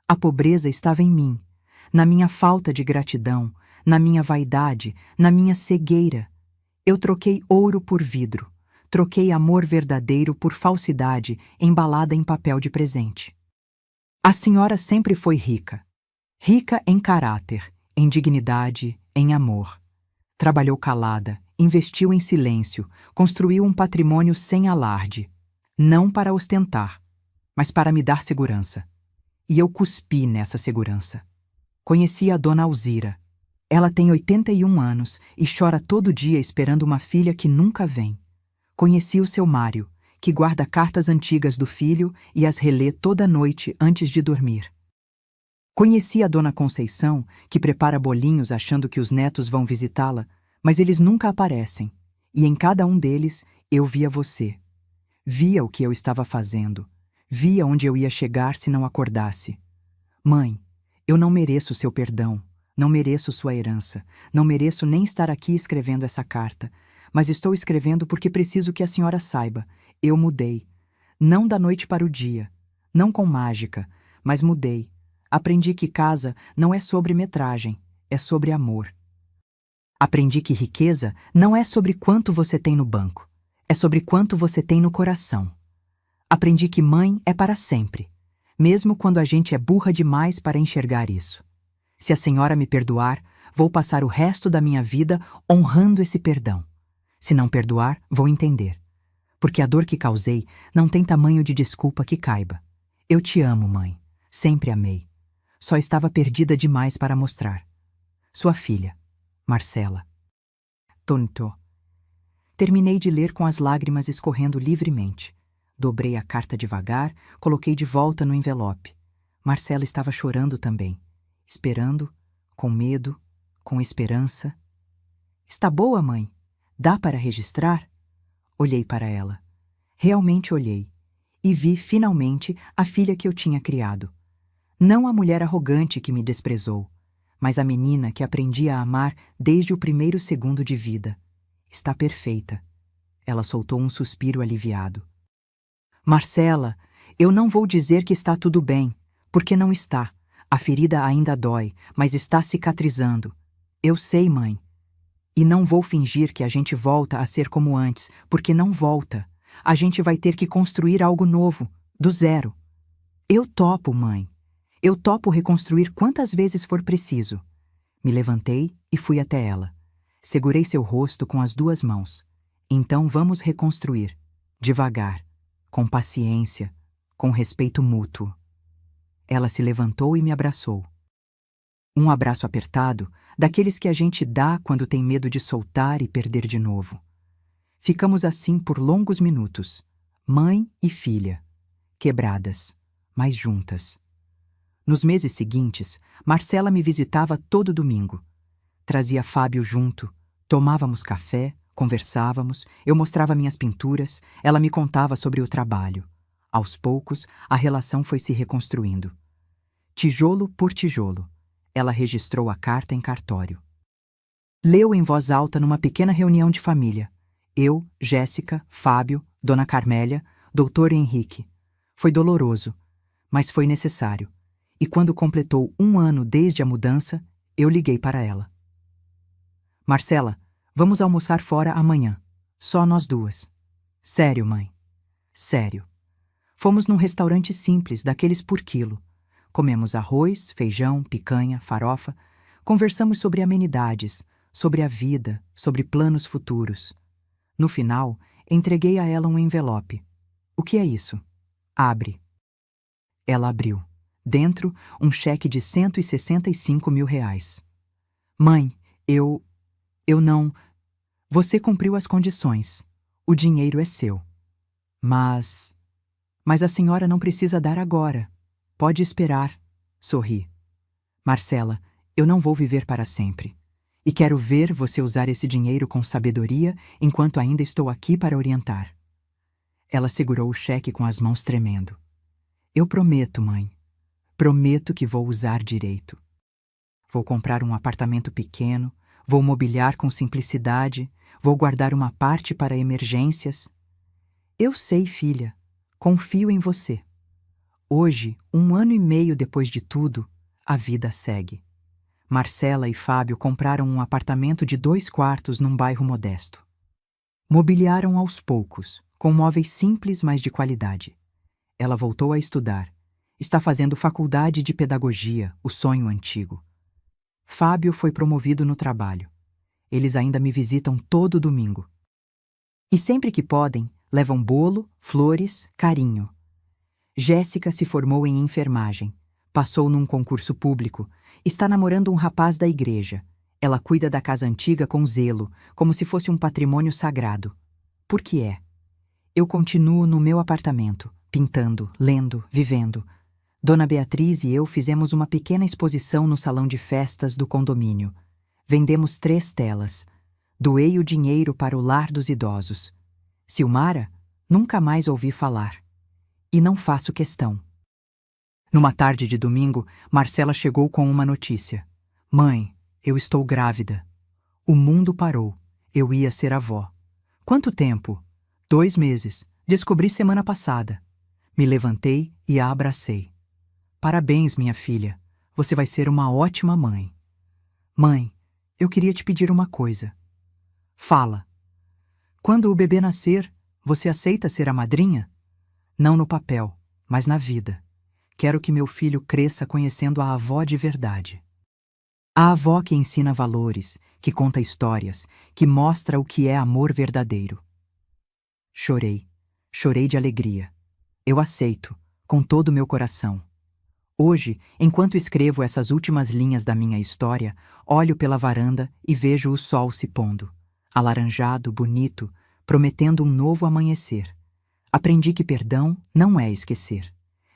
A pobreza estava em mim, na minha falta de gratidão, na minha vaidade, na minha cegueira. Eu troquei ouro por vidro. Troquei amor verdadeiro por falsidade embalada em papel de presente. A senhora sempre foi rica. Rica em caráter, em dignidade, em amor. Trabalhou calada, investiu em silêncio, construiu um patrimônio sem alarde. Não para ostentar, mas para me dar segurança. E eu cuspi nessa segurança. Conheci a dona Alzira. Ela tem 81 anos e chora todo dia esperando uma filha que nunca vem. Conheci o seu Mário, que guarda cartas antigas do filho e as relê toda noite antes de dormir. Conheci a dona Conceição, que prepara bolinhos achando que os netos vão visitá-la, mas eles nunca aparecem, e em cada um deles eu via você. Via o que eu estava fazendo, via onde eu ia chegar se não acordasse. Mãe, eu não mereço seu perdão, não mereço sua herança, não mereço nem estar aqui escrevendo essa carta, mas estou escrevendo porque preciso que a senhora saiba. Eu mudei. Não da noite para o dia. Não com mágica, mas mudei. Aprendi que casa não é sobre metragem, é sobre amor. Aprendi que riqueza não é sobre quanto você tem no banco, é sobre quanto você tem no coração. Aprendi que mãe é para sempre, mesmo quando a gente é burra demais para enxergar isso. Se a senhora me perdoar, vou passar o resto da minha vida honrando esse perdão. Se não perdoar, vou entender. Porque a dor que causei não tem tamanho de desculpa que caiba. Eu te amo, mãe. Sempre amei. Só estava perdida demais para mostrar. Sua filha, Marcela. Tonto. Terminei de ler com as lágrimas escorrendo livremente. Dobrei a carta devagar, coloquei de volta no envelope. Marcela estava chorando também. Esperando, com medo, com esperança. Está boa, mãe? Dá para registrar? Olhei para ela. Realmente olhei. E vi, finalmente, a filha que eu tinha criado. Não a mulher arrogante que me desprezou, mas a menina que aprendi a amar desde o primeiro segundo de vida. Está perfeita. Ela soltou um suspiro aliviado. Marcela, eu não vou dizer que está tudo bem, porque não está. A ferida ainda dói, mas está cicatrizando. Eu sei, mãe. E não vou fingir que a gente volta a ser como antes, porque não volta. A gente vai ter que construir algo novo, do zero. Eu topo, mãe. Eu topo reconstruir quantas vezes for preciso. Me levantei e fui até ela. Segurei seu rosto com as 2 mãos. Então vamos reconstruir, devagar, com paciência, com respeito mútuo. Ela se levantou e me abraçou. Um abraço apertado, daqueles que a gente dá quando tem medo de soltar e perder de novo. Ficamos assim por longos minutos, mãe e filha, quebradas, mas juntas. Nos meses seguintes, Marcela me visitava todo domingo. Trazia Fábio junto, tomávamos café, conversávamos, eu mostrava minhas pinturas, ela me contava sobre o trabalho. Aos poucos, a relação foi se reconstruindo. Tijolo por tijolo. Ela registrou a carta em cartório. Leu em voz alta numa pequena reunião de família. Eu, Jéssica, Fábio, Dona Carmélia, Doutor Henrique. Foi doloroso, mas foi necessário. E quando completou 1 ano desde a mudança, eu liguei para ela. Marcela, vamos almoçar fora amanhã. Só nós 2. Sério, mãe. Sério. Fomos num restaurante simples, daqueles por quilo. Comemos arroz, feijão, picanha, farofa. Conversamos sobre amenidades, sobre a vida, sobre planos futuros. No final, entreguei a ela um envelope. O que é isso? Abre. Ela abriu. Dentro, um cheque de R$165 mil. Mãe, eu não... Você cumpriu as condições. O dinheiro é seu. Mas a senhora não precisa dar agora. Pode esperar. Sorri. Marcela, eu não vou viver para sempre. E quero ver você usar esse dinheiro com sabedoria enquanto ainda estou aqui para orientar. Ela segurou o cheque com as mãos tremendo. Eu prometo, mãe. Prometo que vou usar direito. Vou comprar um apartamento pequeno, vou mobiliar com simplicidade, vou guardar uma parte para emergências. Eu sei, filha. Confio em você. Hoje, 1 ano e meio depois de tudo, a vida segue. Marcela e Fábio compraram um apartamento de 2 quartos num bairro modesto. Mobiliaram aos poucos, com móveis simples, mas de qualidade. Ela voltou a estudar. Está fazendo faculdade de pedagogia, o sonho antigo. Fábio foi promovido no trabalho. Eles ainda me visitam todo domingo. E sempre que podem, levam bolo, flores, carinho. Jéssica se formou em enfermagem. Passou num concurso público. Está namorando um rapaz da igreja. Ela cuida da casa antiga com zelo, como se fosse um patrimônio sagrado. Por que é? Eu continuo no meu apartamento, pintando, lendo, vivendo. Dona Beatriz e eu fizemos uma pequena exposição no salão de festas do condomínio. Vendemos 3 telas. Doei o dinheiro para o lar dos idosos. Silmara, nunca mais ouvi falar. E não faço questão. Numa tarde de domingo, Marcela chegou com uma notícia. Mãe, eu estou grávida. O mundo parou. Eu ia ser avó. Quanto tempo? 2 meses. Descobri semana passada. Me levantei e a abracei. Parabéns, minha filha. Você vai ser uma ótima mãe. Mãe, eu queria te pedir uma coisa. Fala. Quando o bebê nascer, você aceita ser a madrinha? Não no papel, mas na vida. Quero que meu filho cresça conhecendo a avó de verdade. A avó que ensina valores, que conta histórias, que mostra o que é amor verdadeiro. Chorei. Chorei de alegria. Eu aceito, com todo o meu coração. Hoje, enquanto escrevo essas últimas linhas da minha história, olho pela varanda e vejo o sol se pondo, alaranjado, bonito, prometendo um novo amanhecer. Aprendi que perdão não é esquecer.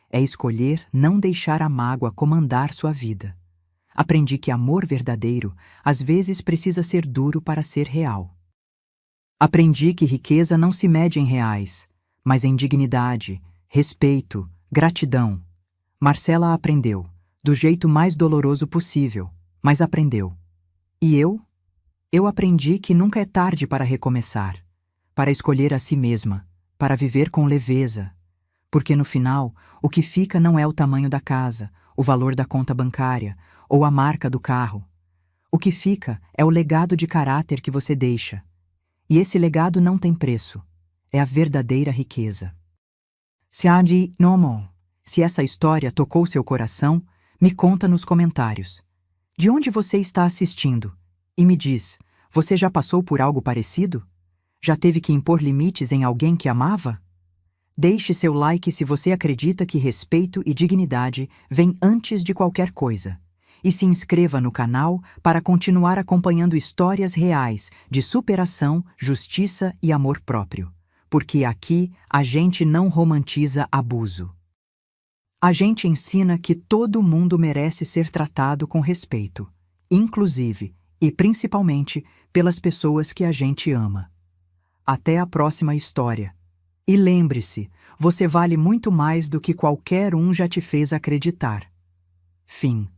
É escolher não deixar a mágoa comandar sua vida. Aprendi que amor verdadeiro às vezes precisa ser duro para ser real. Aprendi que riqueza não se mede em reais, mas em dignidade, respeito, gratidão. Marcela aprendeu, do jeito mais doloroso possível, mas aprendeu. E eu? Eu aprendi que nunca é tarde para recomeçar, para escolher a si mesma, para viver com leveza. Porque no final, o que fica não é o tamanho da casa, o valor da conta bancária ou a marca do carro. O que fica é o legado de caráter que você deixa. E esse legado não tem preço. É a verdadeira riqueza. Siadi Nomo. Se essa história tocou seu coração, me conta nos comentários. De onde você está assistindo? E me diz, você já passou por algo parecido? Já teve que impor limites em alguém que amava? Deixe seu like se você acredita que respeito e dignidade vêm antes de qualquer coisa. E se inscreva no canal para continuar acompanhando histórias reais de superação, justiça e amor próprio. Porque aqui a gente não romantiza abuso. A gente ensina que todo mundo merece ser tratado com respeito, inclusive e principalmente pelas pessoas que a gente ama. Até a próxima história. E lembre-se, você vale muito mais do que qualquer um já te fez acreditar. Fim.